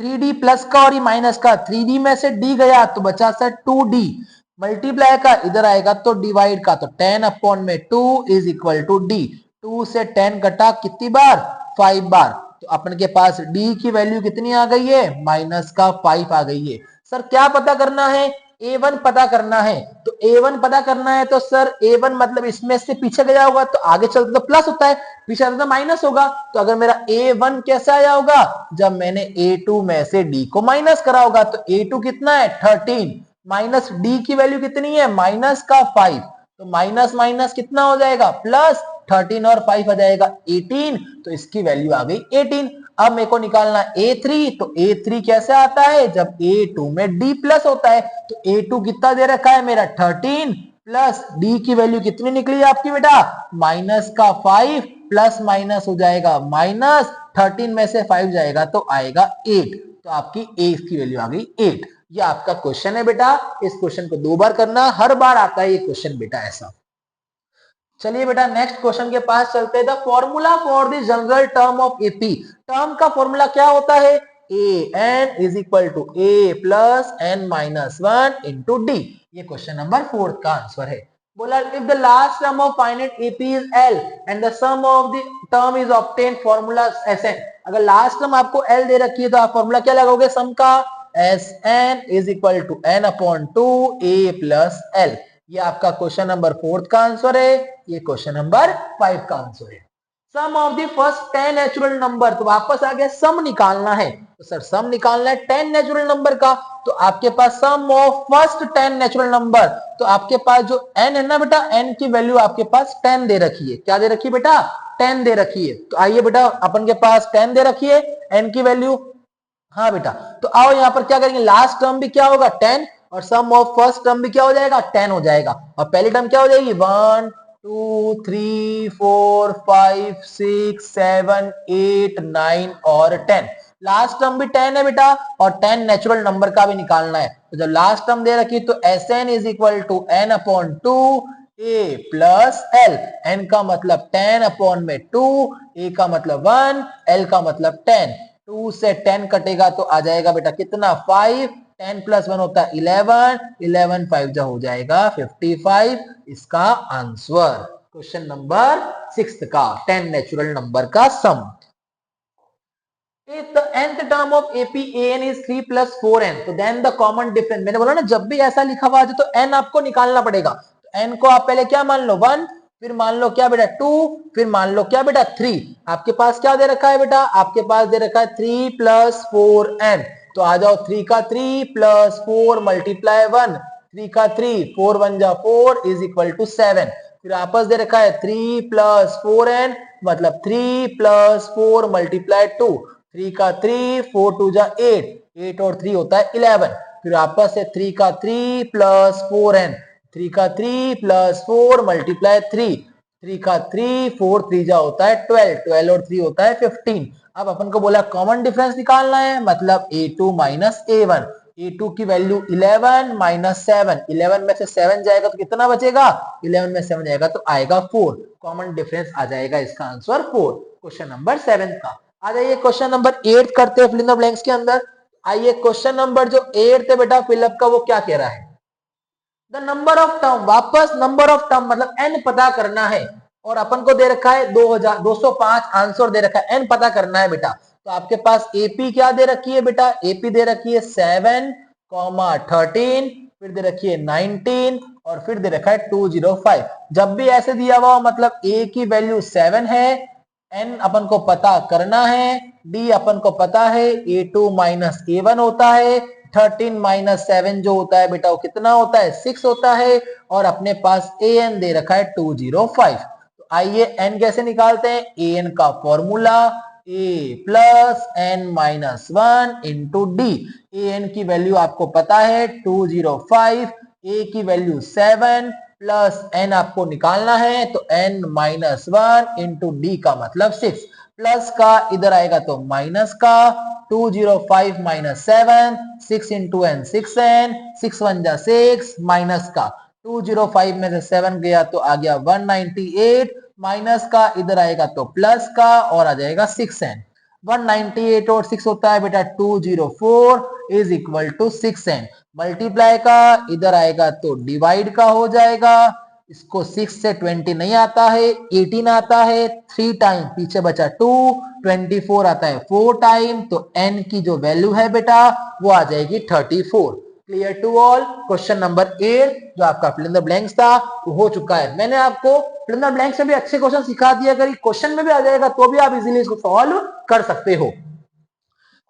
3D प्लस का और ये माइनस का, 3D में से D गया तो बचा सर 2D, मल्टीप्लाई का इधर आएगा तो डिवाइड का, तो 10 अपॉन में 2 इज इक्वल टू D। 2 से 10 कटा कितनी बार, 5 बार। तो अपन के पास D की वैल्यू कितनी आ गई है, माइनस का 5 आ गई है। सर क्या पता करना है, A1 पता करना है। तो A1 पता करना है तो सर A1 मतलब इसमें से पीछे गया होगा तो आगे चलते तो प्लस होता है, पीछे चलते तो माइनस होगा। तो अगर मेरा A1 कैसे आया होगा, जब मैंने A2 में से D को माइनस करा होगा। तो A2 कितना है 13, माइनस D की वैल्यू कितनी है माइनस का 5, तो माइनस माइनस कितना हो जाएगा प्लस, 13 और 5 आ जाएगा 18, तो इसकी वैल्यू आ गई 18। अब मेरे को निकालना A3, तो A3 कैसे आता है, जब A2 में D प्लस होता है। तो A2 कितना दे रखा है मेरा 13, प्लस D की वैल्यू कितनी निकली आपकी बेटा माइनस का 5, प्लस माइनस हो जाएगा माइनस, 13 में से 5 जाएगा तो आएगा 8, तो आपकी A की वैल्यू आ गई 8। ये आपका क्वेश्चन है बेटा, इस क्वेश्चन को 2 बार करना, हर बार आता है ये क्वेश्चन बेटा ऐसा। चलिए बेटा नेक्स्ट क्वेश्चन के पास चलते हैं। The formula for the general term of AP, term का फॉर्मूला क्या होता है, a n is equal to a plus n minus one into d. ये क्वेश्चन नंबर 4 का आंसर है। बोला if the last term of finite AP is l and the sum of the term is obtain formula s n. अगर last term आपको l दे रखी है तो आप फॉर्मूला क्या लगाओगे सम का, s n is equal to n upon two a plus l. ये आपका क्वेश्चन नंबर 4 का आंसर है, ये क्वेश्चन नंबर 5 का आंसर है। Sum of the first 10 natural number, तो वापस आ गया सम निकालना है। तो सर सम निकालना है 10 नेचुरल नंबर का, तो आपके पास सम ऑफ फर्स्ट 10 नेचुरल नंबर, तो आपके पास जो n है ना बेटा, n की वैल्यू आपके पास 10 दे रखी है। क्या दे रखी है बेटा, 10 दे रखी है। तो आइए बेटा अपन के पास 10 दे रखी है n की वैल्यू। हाँ बेटा, तो आओ यहाँ पर क्या करेंगे, लास्ट टर्म भी क्या होगा 10 और सम ऑफ फर्स्ट टर्म भी क्या हो जाएगा 10 हो जाएगा, और पहली टर्म क्या हो जाएगी 1 2 3 4 5 6 7 8 9 और 10। लास्ट टर्म भी 10 है बेटा और 10 नेचुरल नंबर का भी निकालना है। तो जब लास्ट टर्म दे रखी तो Sn is equal to n upon 2 a plus l। n का मतलब 10 अपॉन में 2, a का मतलब 1, l का मतलब 10। 2 से 10 कटेगा तो आ जाएगा बेटा कितना 5। 10 प्लस 1 होता है 11, 11 5 जा हो जाएगा 55। इसका आंसर क्वेश्चन नंबर 6 का 10 नेचुरल नंबर का सम। If the nth term of APAN is 3 plus 4n, तो then the common difference, मैंने बोला ना जब भी ऐसा लिखा हुआ है तो n आपको निकालना पड़ेगा। तो n को आप पहले क्या मान लो 1, फिर मान लो क्या बेटा 2, फिर मान लो क्या बेटा 3। आपके पास क्या दे रखा है बेटा, आपके पास दे रखा है 3 प्लस 4n। तो आ जाओ 3 का 3 प्लस 4 मल्टीप्लाई 1, 3 का 3, 4 1 जा 4 इज इक्वल टू 7। फिर आपस दे रखा है 3 प्लस 4n मतलब 3 प्लस 4 मल्टीप्लाई 2, 3 का 3, 4 2 जा 8, 8 और 3 होता है 11। फिर आपस से 3 का 3 प्लस 4n, 3 का 3 प्लस 4 मल्टीप्लाई 3, 3 का 3, 4 3 जा होता है 12, 12 और 3 होता है 15। अब अपन को बोला कॉमन डिफरेंस निकालना है मतलब a2 माइनस a1। a2 की वैल्यू 11 माइनस 7, 11 में से 7 जाएगा तो कितना बचेगा, 11 में 7 जाएगा तो आएगा 4। कॉमन डिफरेंस आ जाएगा इसका आंसर 4। क्वेश्चन नंबर 7 का। आ जाइए क्वेश्चन नंबर 8 करते हैं फिल इन द ब्लैंक्स के अंदर। आइए क्वेश्चन नंबर जो 8 है बेटा फिलअप का, वो क्या कह रहा है, द नंबर ऑफ टर्म, वापस नंबर ऑफ टर्म मतलब n पता करना है। और अपन को दे रखा है 2205 आंसर दे रखा है, n पता करना है बेटा। तो आपके पास एपी क्या दे रखी है बेटा, एपी दे रखी है 7, 13, फिर दे रखी है 19 और फिर दे रखा है 205। जब भी ऐसे दिया हुआ मतलब a की वैल्यू 7 है, n अपन को पता करना है, d अपन को पता है a2 माइनस a1 होता है, 13 माइनस 7 जो होता है बेटा वो कितना होता है 6 होता है, और अपने पास an दे रखा है 205। तो आइए n कैसे निकालते हैं, an का formula a plus n minus 1 into d. an की वैल्यू आपको पता है 205, a की वैल्यू 7 प्लस n आपको निकालना है तो n माइनस 1 इंटू डी का मतलब 6, प्लस का इधर आएगा तो माइनस का, 205 माइनस 7, 6 इंटू एन 6n, 6 1 जा 6 माइनस का 205 में से 7 गया तो आ गया 198, माइनस का इधर आएगा तो प्लस का और आ जाएगा 6n। 198 और 6 होता है बेटा 204 is equal to 6n। Multiply का इधर आएगा तो डिवाइड का हो जाएगा, इसको 6 से 20 नहीं आता है, 18 आता है, 3 टाइम पीछे बचा 2, 24 आता है 4 टाइम, तो n की जो वैल्यू है बेटा वो आ जाएगी 34। Clear to all. Question number 8 जो आपका फिल इन द ब्लैंक्स था वो हो चुका है। मैंने आपको फिल इन द ब्लैंक्स में भी अच्छे क्वेश्चन सिखा दिया, अगर क्वेश्चन में भी आ जाएगा तो भी आप इजीली इसको सॉल्व कर सकते हो।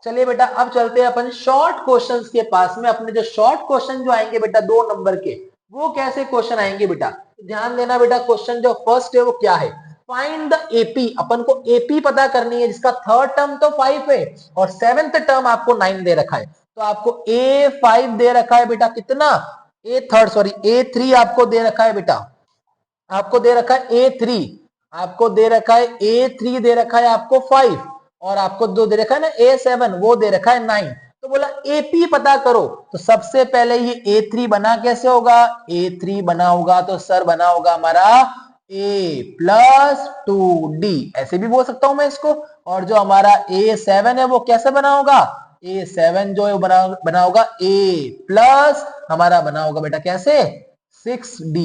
चलिए बेटा अब चलते हैं अपन शॉर्ट क्वेश्चंस के पास में। अपने जो शॉर्ट क्वेश्चन जो आएंगे बेटा 2 नंबर के, वो कैसे क्वेश्चन आएंगे बेटा, ध्यान देना बेटा। क्वेश्चन जो फर्स्ट है वो क्या है, फाइंड द एपी। अपन को एपी पता करनी है जिसका थर्ड टर्म तो 5 है और सेवेंथ टर्म आपको 9 दे रखा है। तो आपको A5 दे रखा है बेटा कितना, A3 आपको दे रखा है बेटा, आपको दे रखा है A3, आपको दे रखा है A3 दे रखा है आपको 5, और आपको दो दे रखा है ना A7 वो दे रखा है 9। तो बोला AP पता करो, तो सबसे पहले ये A3 बना कैसे होगा, A3 बना होगा तो सर बना होगा हमारा A प्लस 2D, ऐसे भी बोल सकता हूं मैं इसको। और जो हमारा A7 है वो कैसे बना होगा, A7 जो है बना होगा A प्लस हमारा बना होगा बेटा कैसे 6D,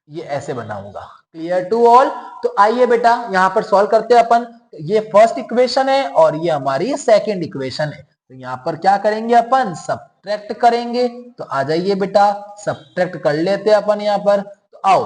ये ऐसे बनाऊंगा। Clear to all. तो आइए बेटा यहां पर सॉल्व करते हैं अपन। ये फर्स्ट इक्वेशन है और ये हमारी सेकंड इक्वेशन है। तो यहां पर क्या करेंगे अपन, सब्ट्रैक्ट करेंगे। तो आ जाइए बेटा सब्ट्रैक्ट कर लेते हैं अपन यहां पर। तो आओ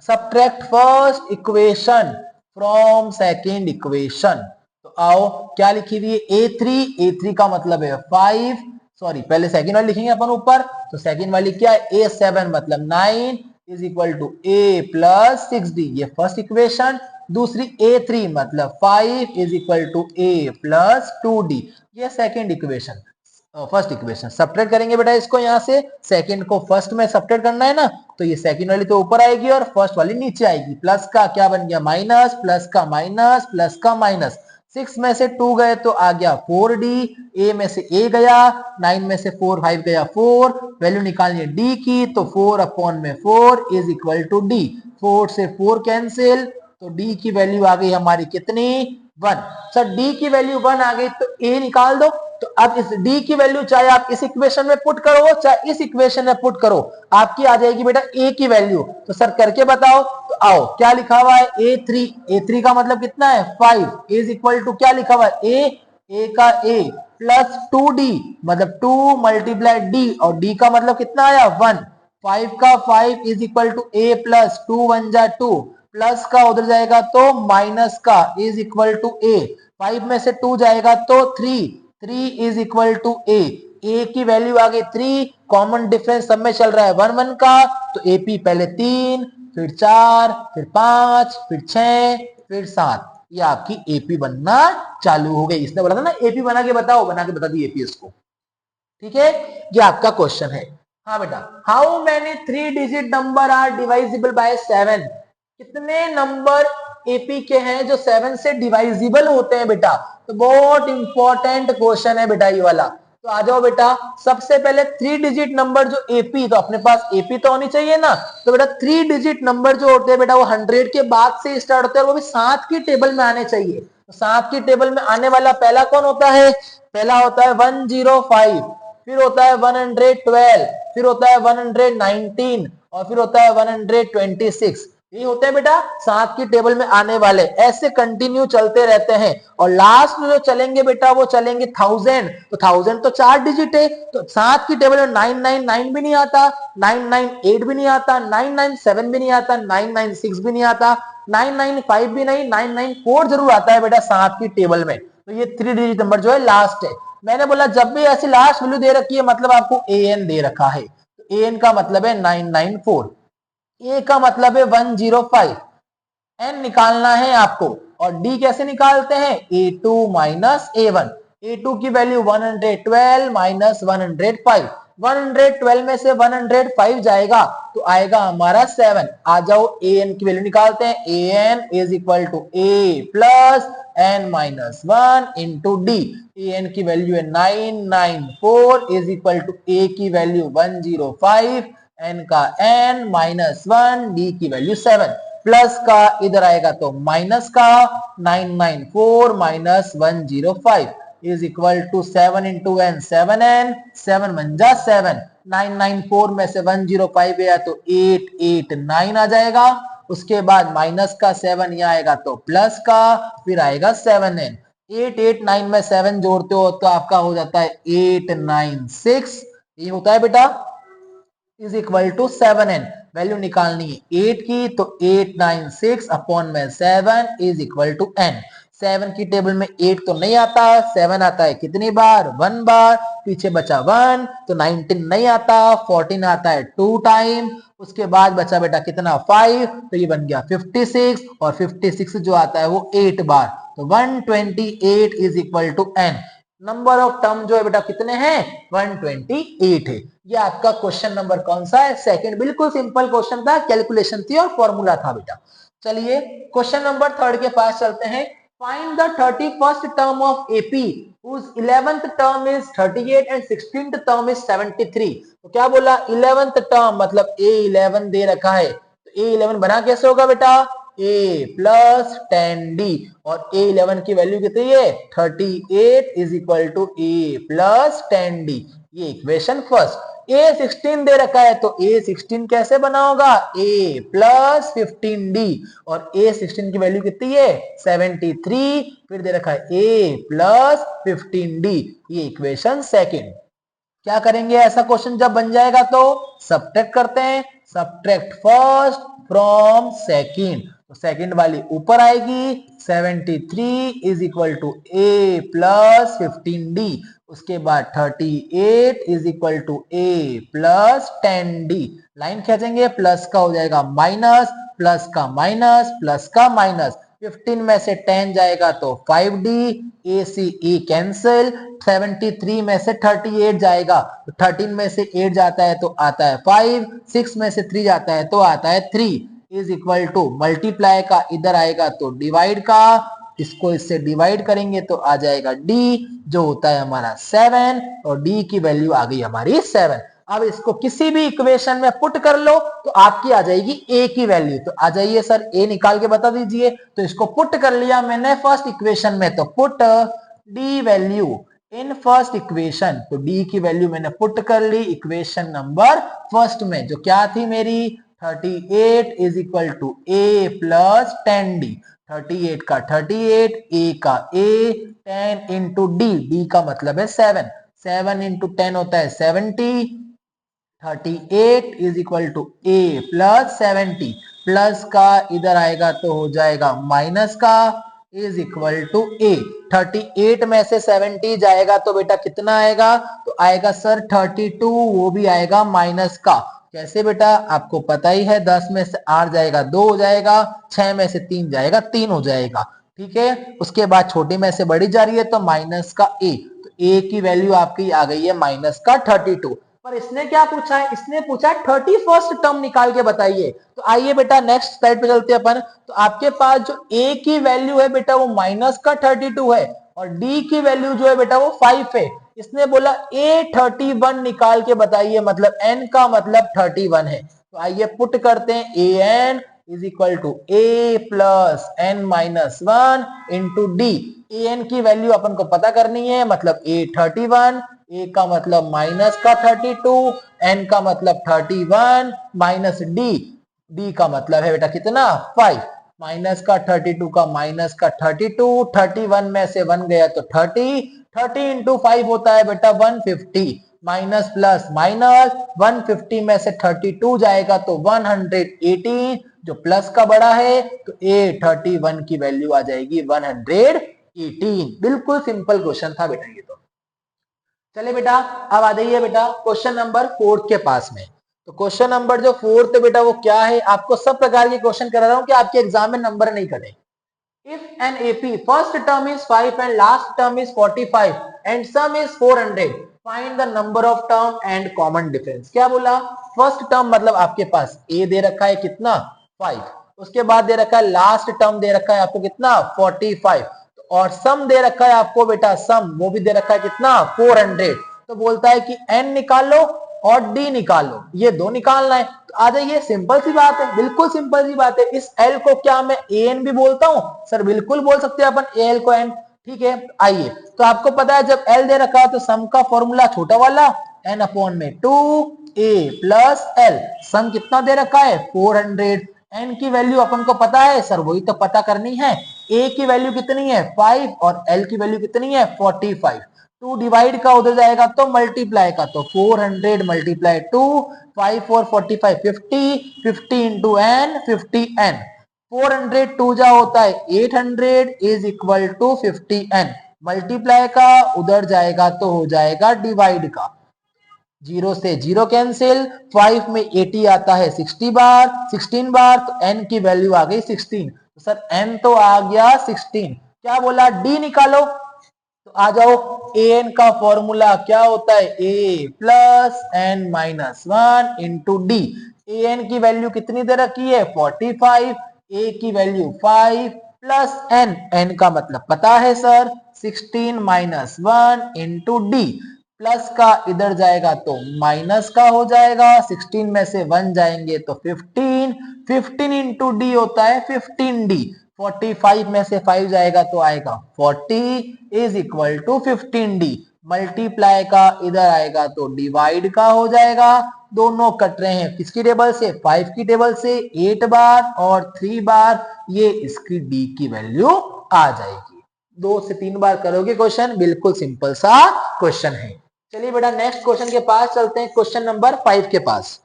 subtract first equation from second equation. तो आओ क्या लिखी हुई है A3 का मतलब है 5, सॉरी पहले सेकंड वाली लिखेंगे अपन ऊपर। तो सेकंड वाली क्या है A7 मतलब 9 is equal to A plus 6D, ये फर्स्ट इक्वेशन। दूसरी A3 मतलब 5 is equal to A plus 2D, ये second equation. First equation subtract करेंगे बेटा इसको यहाँ से, सेकंड को फर्स्ट में सब्ट्रैक्ट करना है ना, तो ये सेकंड वाली तो ऊपर आएगी और फर्स्ट वाली नीचे आएगी। प्लस का क्या बन गया माइनस, प्लस का माइनस, प्लस का माइनस। 6 में से 2 गए तो आ गया 4d, a में से a गया, 9 में से 4 5 गया 4, वैल्यू निकालनी है d की, तो 4 अपॉन में 4 इज इक्वल टू d। 4 से 4 कैंसिल, तो d की वैल्यू आ गई हमारी कितनी 1। सर d की वैल्यू 1 आ गई तो a निकाल दो। तो अब इस d की वैल्यू चाहे आप इस इक्वेशन में पुट करो चाहे इस इक्वेशन में पुट करो, आपकी आ जाएगी बेटा a की वैल्यू। तो सर करके बताओ। तो आओ, क्या लिखा हुआ है a3, a3 का मतलब कितना है 5 इज इक्वल टू क्या लिखा हुआ है a का a प्लस 2d मतलब 2 मल्टीप्लाई d और d का मतलब कितना आया 1। 5 का 5 is equal to a plus 2 1 जा 2, प्लस का उधर जाएगा तो माइनस का इज इक्वल टू a। 5 में से 2 जाएगा तो 3 इज इक्वल टू a की वैल्यू आ गई 3, कॉमन डिफरेंस सब में चल रहा है 1 1 का, तो AP पहले 3 फिर 4 फिर 5 फिर 6 फिर 7, ये आपकी AP बनना चालू हो गई। इसने बोला था ना AP बना के बताओ, बना के बता दी AP इसको। ठीक है, ये आपका क्वेश्चन है। हाँ बेटा, how many 3 digit number are divisible by 7? कितने नंबर एपी के हैं जो 7 से डिवाइजिबल होते हैं बेटा? तो बहुत इंपॉर्टेंट क्वेश्चन है बेटा ये वाला। तो आ जाओ बेटा, सबसे पहले 3 डिजिट नंबर जो एपी, तो अपने पास एपी तो होनी चाहिए ना। तो बेटा 3 डिजिट नंबर जो होते हैं बेटा वो 100 के बाद से स्टार्ट होते हैं, वो भी 7 की टेबल में आने चाहिए। तो 7 की टेबल में आने वाला पहला कौन होता है? पहला होता है 105, फिर होता है 112, फिर होता है 119 और फिर होता है 126। ये होते हैं बेटा 7 की टेबल में आने वाले, ऐसे कंटिन्यू चलते रहते हैं। और लास्ट में जो चलेंगे बेटा वो चलेंगे 1000। तो 1000 तो 4 डिजिट है, तो 7 की टेबल में 999 भी नहीं आता, 998 भी नहीं आता, 997 भी नहीं आता, 996 भी नहीं आता, 995 भी नहीं, 994 जरूर आता है बेटा 7 की टेबल में। तो ये 3 डिजिट नंबर जो है लास्ट है। मैंने बोला जब भी ऐसी लास्ट वैल्यू दे रखी है मतलब आपको an दे रखा है, तो an का मतलब है 994, a का मतलब है 105, n निकालना है आपको। और d कैसे निकालते हैं? a2 minus a1। a2 की वैल्यू 112 माइनस 105, 112 में से 105 जाएगा तो आएगा हमारा 7। आ जाओ an की वैल्यू निकालते हैं। an is equal to a plus n minus 1 into d. an की वैल्यू है 994 इज इक्वल टू a की वैल्यू 105, n का n माइनस 1, d की वैल्यू 7, प्लस का इधर आएगा तो माइनस का 994 minus 105 is equal to 7 into n 7n, 7 बन जा 7, 994 में से 105 गया तो 889 आ जाएगा। उसके बाद माइनस का 7 यहाँ आएगा तो प्लस का, फिर आएगा 7n। 889 में 7 जोड़ते हो तो आपका हो जाता है 896, ये होता है बेटा is equal to 7n। Value निकालनी है 8 की, तो 896 अपॉन में 7 इज इक्वल टू n। 7 की टेबल में 8 तो नहीं आता, 7 आता है कितनी बार? 1 बार, पीछे बचा 1, तो 19 नहीं आता, 14 आता है 2 टाइम, उसके बाद बचा बेटा कितना 5, तो ये बन गया 56, और 56 जो आता है वो 8 बार, तो 128 is equal to n। Number of term जो है बेटा कितने हैं? 128 है। ये आपका क्वेश्चन नंबर कौन सा है? सेकंड। बिल्कुल सिंपल क्वेश्चन था, कैलकुलेशन थी और फॉर्मूला था बेटा। चलिए क्वेश्चन नंबर 3 के पास चलते हैं। Find the 31st term of AP whose 11th term is 38 and 16th term is 73। तो क्या बोला? 11th टर्म मतलब A11 दे रखा है, तो A11 बना कैसे होगा बेटा? a प्लस 10d, और A11 की वैल्यू कितनी है? 38 is equal to a plus 10d। ये इक्वेशन फर्स्ट। A16 दे रखा है, तो A16 कैसे बना होगा? a प्लस 15d, और A16 की वैल्यू कितनी है? 73, फिर दे रखा है a प्लस 15d। ये इक्वेशन सेकेंड। क्या करेंगे ऐसा क्वेश्चन जब बन जाएगा? तो सब्ट्रैक्ट करते हैं, सब्ट्रैक्ट फर्स्ट फ्रॉम सेकेंड, तो सेकेंड वाली ऊपर आएगी, 73 is equal to a plus 15d, उसके बाद 38 is equal to a plus 10d। Line खींचेंगे, प्लस का हो जाएगा माइनस, प्लस का माइनस, प्लस का माइनस, 15 में से 10 जाएगा तो 5D, ए सी ई कैंसिल, 73 में से 38 जाएगा तो 13 में से 8 जाता है तो आता है 5, 6 में से 3 जाता है तो आता है 3 इज इक्वल टू मल्टीप्लाई का इधर आएगा तो डिवाइड का, इसको इससे डिवाइड करेंगे तो आ जाएगा D जो होता है हमारा 7 और D की वैल्यू आ गई हमारी 7। अब इसको किसी भी इक्वेशन में पुट कर लो तो आपकी आ जाएगी A की वैल्यू। तो आ जाइए सर A निकाल के बता दीजिए। तो इसको पुट कर लिया मैंने फर्स्ट इक्वेशन में, तो put D value in first equation, तो D की वैल्यू मैंने पुट कर ली इक्वेशन नंबर फर्स्ट में जो क्या थी मेरी 38 is equal to A plus 10D। 38 का 38, A का A, 10 इंटू D का मतलब है 7, 7 इंटू 10 होता है 70, 38 is equal to A plus 70, plus का इधर आएगा तो हो जाएगा माइनस का इज इक्वल टू A। 38 में से 70 जाएगा तो बेटा कितना आएगा, तो आएगा सर 32, वो भी आएगा माइनस का। कैसे बेटा, आपको पता ही है 10 में से 8 जाएगा 2 हो जाएगा, 6 में से 3 जाएगा 3 हो जाएगा। ठीक है, उसके बाद छोटी में से बड़ी जा रही है तो माइनस का A, तो A की वैल्यू आपकी आ गई है माइनस का 32। पर इसने क्या पूछा है, इसने पूछा है 31st टर्म निकाल के बताइए। तो आइए बेटा नेक्स्ट स्लाइड पे चलते हैं अपन। तो आपके पास जो A की वैल्यू है बेटा वो माइनस का 32 है और D की वैल्यू जो है बेटा वो 5 है। इसने बोला A31 निकाल के बताइए, मतलब N का मतलब 31 है। तो आइए पुट करते हैं AN is equal to A plus N minus 1 into D। AN की वैल्यू अपन को पता करनी है, मतलब A31, A का मतलब माइनस का 32, N का मतलब 31 माइनस D का मतलब है बेटा कितना 5, माइनस का 32 का माइनस का 32, 31 में से 1 गया तो 30, 30 इंटू 5 होता है बेटा 150, माइनस प्लस माइनस 150 में से 32 जाएगा तो 118, जो प्लस का बड़ा है तो A31 की वैल्यू आ जाएगी 118। बिल्कुल सिंपल क्वेश्चन था बेटा ये तो। चले बेटा अब आ जाइए बेटा क्वेश्चन नंबर 4 के पास में। तो क्वेश्चन नंबर जो 4 बेटा वो क्या है, आपको सब प्रकार के क्वेश्चन करा रहा हूं कि आपके एग्जाम में नंबर नहीं कटे। If an AP first term is 5 and last term is 45 and sum is 400, find the number of term and common difference। क्या बोला, फर्स्ट टर्म मतलब आपके पास A दे रखा है कितना 5, उसके बाद दे रखा है लास्ट टर्म दे रखा है आपको कितना 45, और सम दे रखा है आपको बेटा सम वो भी दे रखा है कितना 400। तो बोलता है कि N निकाल लो और D निकालो, ये दो निकालना है। तो आ जाइए, सिंपल सी बात है, बिल्कुल सिंपल सी बात है। इस L को क्या मैं AN भी बोलता हूं सर, बिल्कुल बोल सकते हैं अपन AL को N। ठीक है, आइए तो आपको पता है जब L दे रखा है तो सम का फॉर्मूला छोटा वाला N अपॉन में 2A प्लस L, सम कितना दे रखा है 400, N की वैल्यू अपन को पता है सर, वही तो पता करनी है। A की वैल्यू कितनी है 5 और L की वैल्यू कितनी है 45, 2 डिवाइड का उधर जाएगा तो मल्टीप्लाई का, तो 400 मल्टीप्लाई 2, 5 और 45 50, 50 इंटू N 50N, 400 2 जा होता है 800 is equal to 50N, multiply का उधर जाएगा तो हो जाएगा डिवाइड का, 0 से 0 कैंसिल, 5 में 80 आता है 16 बार, तो n की वैल्यू आ गई 16। तो सर n तो आ गया 16। क्या बोला d निकालो, तो आ जाओ an का फॉर्मूला क्या होता है a plus n minus 1 into d. an की वैल्यू कितनी दे रखी है 45, a की वैल्यू 5 प्लस n का मतलब पता है sir 16 minus 1 into D, plus का इधर जाएगा तो माइनस का हो जाएगा, 16 में से 1 जाएंगे तो 15, 15 इंटू डी होता है 15D, 45 में से 5 जाएगा तो आएगा 40 is equal to 15D, multiply का इधर आएगा तो डिवाइड का हो जाएगा, दोनों कट रहे हैं किसकी टेबल से 5 की टेबल से, 8 बार और 3 बार, ये इसकी डी की वैल्यू आ जाएगी। 2 से 3 बार करोगे क्वेश्चन, बिल्कुल सिंपल सा क्वेश्चन है। चलिए बेटा नेक्स्ट क्वेश्चन के पास चलते हैं, क्वेश्चन नंबर 5 के पास।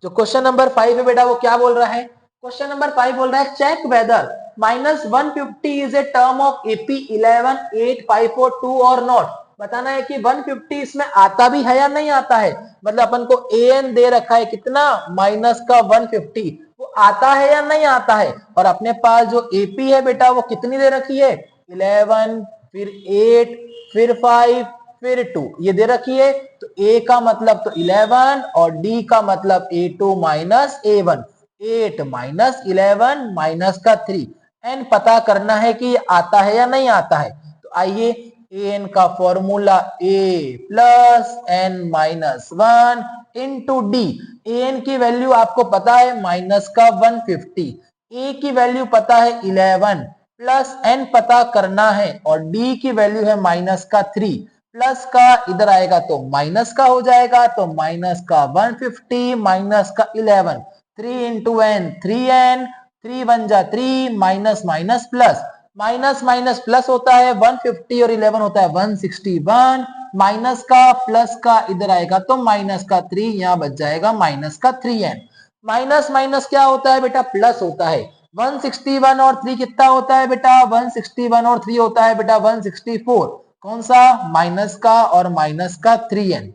जो क्वेश्चन नंबर 5 है बेटा वो क्या बोल रहा है, क्वेश्चन नंबर 5 बोल रहा है check whether -150 is a term of AP 11 8 542 और नॉट। बताना है कि 150 इसमें आता भी है या नहीं आता है, मतलब अपन को एन दे रखा है कितना माइनस का 150, वो आता है या नहीं आता है। और अपने पास जो एपी है बेटा वो कितनी दे रखी है, 11, फिर 8, फिर 5, फिर 2 ये दे रखी है। तो ए का मतलब तो 11 और डी का मतलब A2 minus A1, 8 minus 11 minus का 3। एन पता करना है कि ये आता है या नहीं आता है। तो आइए एन का formula a plus n minus 1 into d. N की वैल्यू आपको पता है माइनस का 150, ए की वैल्यू पता है 11 प्लस एन पता करना है और डी की वैल्यू है माइनस का 3, प्लस का इधर आएगा तो माइनस का हो जाएगा। तो माइनस का 150 माइनस का 11, 3 इंटू एन 3n, 3 1 जा 3, minus minus plus, minus minus plus होता है 150 और 11 होता है 161, माइनस का प्लस का इधर आएगा तो माइनस का 3, यहां बच जाएगा माइनस का 3n। माइनस माइनस क्या होता है बेटा, प्लस होता है। 161 और 3 कितना होता है बेटा, 161 और 3 होता है बेटा 164। कौन सा, माइनस का और माइनस का 3n।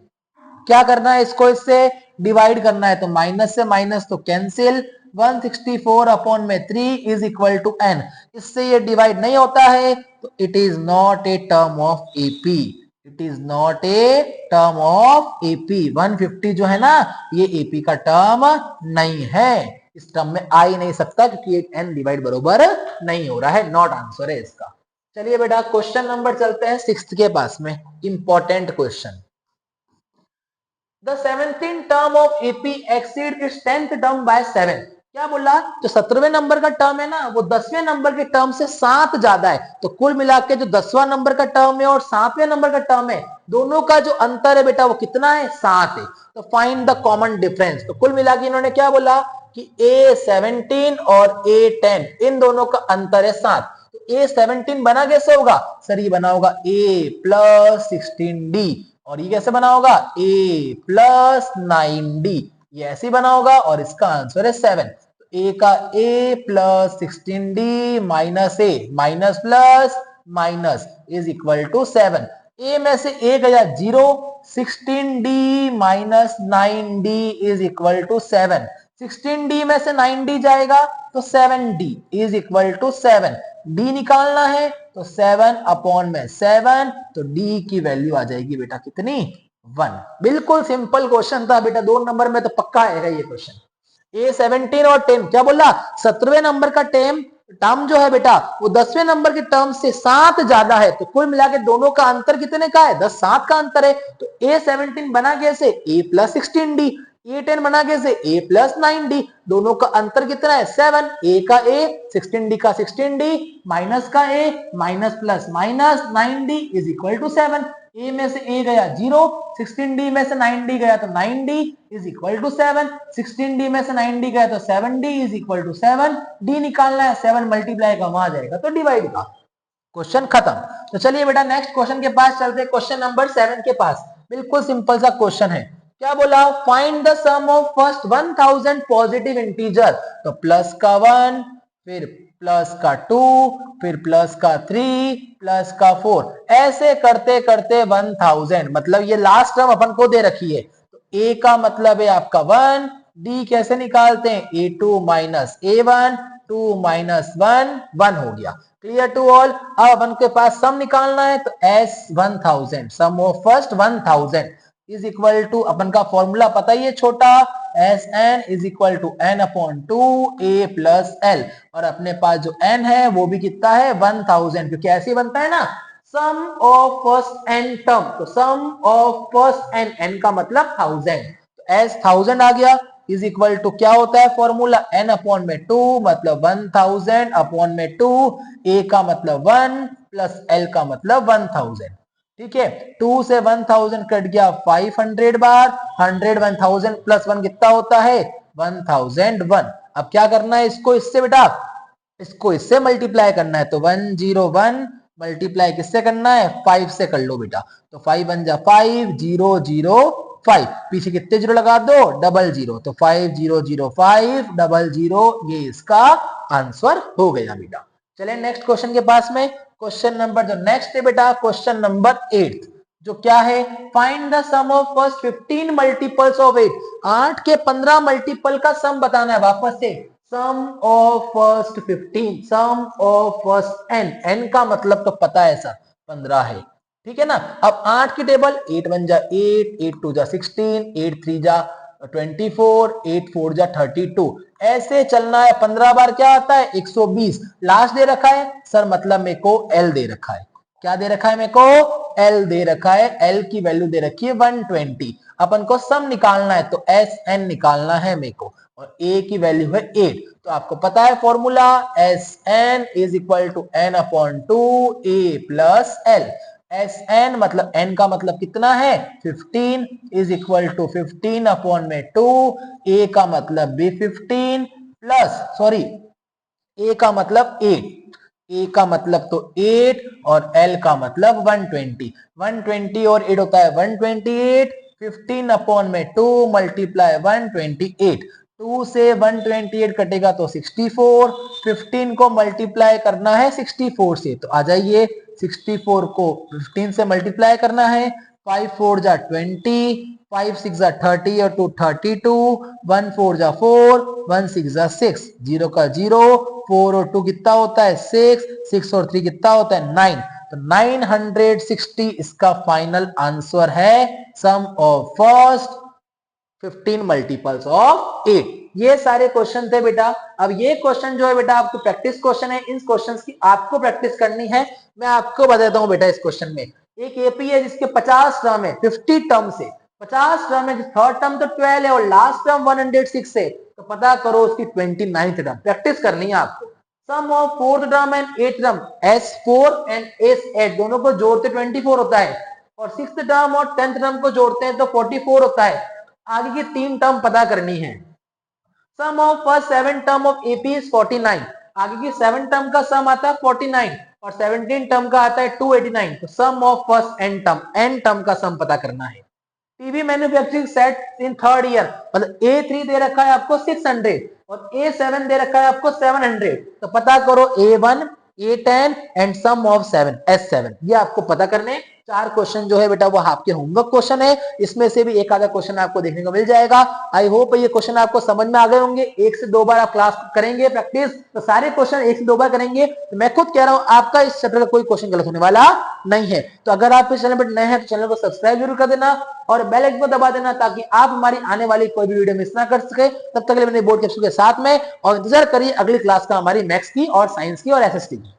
क्या करना है, इसको इससे डिवाइड करना है। तो माइनस से माइनस तो कैंसिल, 164 अपॉन में 3 इज इक्वल टू n। इससे ये डिवाइड नहीं होता है तो it is not a term of AP, it is not a term of AP. 150 जो है ना ये एपी का टर्म नहीं है, इस टर्म में आ ही नहीं सकता क्योंकि n डिवाइड बरोबर नहीं हो रहा है, नॉट आंसर है इसका। चलिए बेटा क्वेश्चन नंबर चलते हैं 6th के पास में, important question. The 17th term of AP exceed its 10th term by 7। क्या बोला, जो 17वें नंबर का टर्म है ना वो 10वें नंबर के टर्म से 7 ज्यादा है। तो कुल मिला के जो 10वां नंबर का टर्म है और 7वें नंबर का टर्म है, दोनों का जो अंतर है बेटा वो कितना है, 7 है। तो फाइंड द कॉमन डिफरेंस। तो कुल मिला के इन्होंने क्या बोला कि A17 और A10 इन दोनों का अंतर है 7। तो A17 बना कैसे होगा सर, ये बना होगा A प्लस 16D और ये कैसे बना होगा A प्लस 9D, ये ऐसे ही बना होगा और इसका आंसर है 7। तो A का A plus 16D minus A minus plus minus is equal to 7। A में से A गया 0, 16D minus 9D is equal to 7। 16D में से 9D जाएगा तो 7D is equal to 7। D निकालना है तो 7 अपॉन में 7, तो D की वैल्यू आ जाएगी बेटा कितनी, 1। बिल्कुल सिंपल क्वेश्चन था बेटा, 2 नंबर में तो पक्का आएगा ये क्वेश्चन। A17 और 10 क्या बोला, 17वें नंबर का टर्म जो है बेटा वो 10वें नंबर के टर्म से 7 ज्यादा है। तो कुल मिला के दोनों का अंतर कितने का है, 10 7 का अंतर है। तो A17 बना कैसे, A प्लस 16D, A10 बना कैसे A प्लस 9D, दोनों का अंतर कितना है 7। A का A 16D का 16D माइनस का A minus plus minus 9D is equal to 7। A में से A गया 0, 16D में से 9D गया तो 9D is equal to 7, 16D में से 9D गया तो 7D is equal to 7। D निकालना है, 7 मल्टीप्लाई का वहां जाएगा तो डिवाइड का, क्वेश्चन खत्म। तो चलिए बेटा नेक्स्ट क्वेश्चन के पास चलते हैं, क्वेश्चन नंबर 7 के पास। बिल्कुल सिंपल सा क्वेश्चन है। क्या बोला, find the sum of first 1000 positive integer. तो प्लस का 1, फिर प्लस का 2, फिर प्लस का 3, प्लस का 4, ऐसे करते करते 1000, मतलब ये लास्ट टर्म अपन को दे रखी है। तो A का मतलब है आपका 1, D कैसे निकालते हैं A2 माइनस A1, 2 माइनस 1 1 हो गया। Clear to all. अब अपन के पास सम निकालना है तो S1000, sum of first 1000 is equal to, अपन का फॉर्मूला पता ही है छोटा, Sn is equal to n upon 2 A plus L, और अपने पास जो n है वो भी कितना है 1000, क्योंकि ऐसे ही बनता है ना सम ऑफ फर्स्ट n टर्म। तो सम ऑफ फर्स्ट n, n का मतलब 1000, तो S1000 आ गया इज इक्वल टू क्या होता है फॉर्मूला, n अपॉन में 2 मतलब 1000 अपॉन में 2, A का मतलब 1 प्लस L का मतलब 1000। ठीक है, 2 से 1000 कट गया 500 बार, 100 1000 प्लस 1 कितना होता है 1001। अब क्या करना है इसको इससे बेटा, इसको इससे मल्टीप्लाई करना है। तो 101 मल्टीप्लाई किससे करना है 5 से कर लो बेटा। तो 5 1 जा 5, 0 0 5, पीछे कितने जीरो लगा दो, डबल जीरो, तो 5005 00, ये इसका आंसर हो गया बेटा। चलिए नेक्स्ट क्वेश्चन के पास में, क्वेश्चन नंबर जो नेक्स्ट है बेटा क्वेश्चन नंबर 8, जो क्या है, find the sum of first 15 multiples of 8। 8 के 15 मल्टीपल का सम बताना है। वापस से sum of first 15, sum of first n, n का मतलब तो पता है सर 15 है, ठीक है ना। अब 8 की टेबल, 8 1 जा 8, 8 2 जा 16, 8 3 जा 24, 8 4 जा 32, ऐसे चलना है। 15 बार क्या आता है 120। लास्ट दे रखा है सर, मतलब मेरे को L दे रखा है। क्या दे रखा है मेरे को? L दे रखा है। L की वैल्यू दे रखी है 120। अपन को सम निकालना है तो SN निकालना है मेरे को, और A की वैल्यू है 8। तो आपको पता है formula, SN is equal to N upon 2 A plus L। SN मतलब N का मतलब कितना है 15, इज इक्वल टू 15 अपॉन में 2, A का मतलब भी 15 प्लस, सॉरी A का मतलब 8, A का मतलब तो 8 और L का मतलब 120। 120 और 8 होता है 128, 15 अपॉन में 2 मल्टीप्लाई 128, 2 से 128 कटेगा तो 64, 15 को मल्टीप्लाई करना है 64 से, तो आ जाइए 64 को 15 से मल्टीप्लाई करना है। 5 4 जा 20, 5 6 जा 30 और 2 32, 1 4 जा 4, 1 6 जा 6, 0 का 0, 4 और 2 कितना होता है 6, 6 और 3 कितना होता है 9, तो 960 इसका फाइनल आंसर है। Sum of first 15 multiples of 8। ये सारे क्वेश्चन थे बेटा। अब ये क्वेश्चन जो है बेटा आपको प्रैक्टिस क्वेश्चन है, इन क्वेश्चंस की आपको प्रैक्टिस करनी है। मैं आपको बता देता हूं बेटा, इस क्वेश्चन में एक एपी है जिसके 50 टर्म है, 50 टर्म से 50 टर्म है, थर्ड टर्म तो 12 है और लास्ट टर्म 106 है, तो पता करो उसकी 29th टर्म। प्रैक्टिस करनी है आपको। Sum of fourth term and eight term, S4 एंड S8 दोनों को जोड़ते 24 होता है, और सिक्स्थ टर्म और 10th टर्म को जोड़ते हैं तो 44 होता है। आगे की 3 टर्म पता करनी है। Sum of first 7 term of AP is 49, आगे की 7 टर्म का सम आता है 49 और 17 टर्म का आता है 289, तो सम ऑफ फर्स्ट एन टर्म का सम पता करना है। TV manufacturing set in third year, मतलब A3 दे रखा है आपको 600 और A7 दे रखा है आपको 700, तो पता करो A1 A10 and some of 7 S7, ये आपको पता करने। 4 क्वेश्चन जो है बेटा वो आपके होमवर्क क्वेश्चन है, इसमें से भी एक आधा क्वेश्चन आपको देखने को मिल जाएगा। आई होप ये क्वेश्चन आपको समझ में आ गए होंगे। 1 से 2 बार आप क्लास करेंगे प्रैक्टिस, तो सारे क्वेश्चन 1 से 2 बार करेंगे, तो मैं खुद कह रहा हूं आपका इस चैप्टर का कोई क्वेश्चन गलत होने वाला नहीं है। तो अगर आप इस चैनल पर नए हैं तो चैनल को सब्सक्राइब जरूर कर देना और बेल आइकन को दबा देना, ताकि आप हमारी आने वाली कोई भी वीडियो मिस ना कर सके। तब तक के लिए मेरे बोर्ड के साथ में, और इंतजार करिए अगली क्लास का हमारी मैथ्स की और साइंस की और एसएसटी की।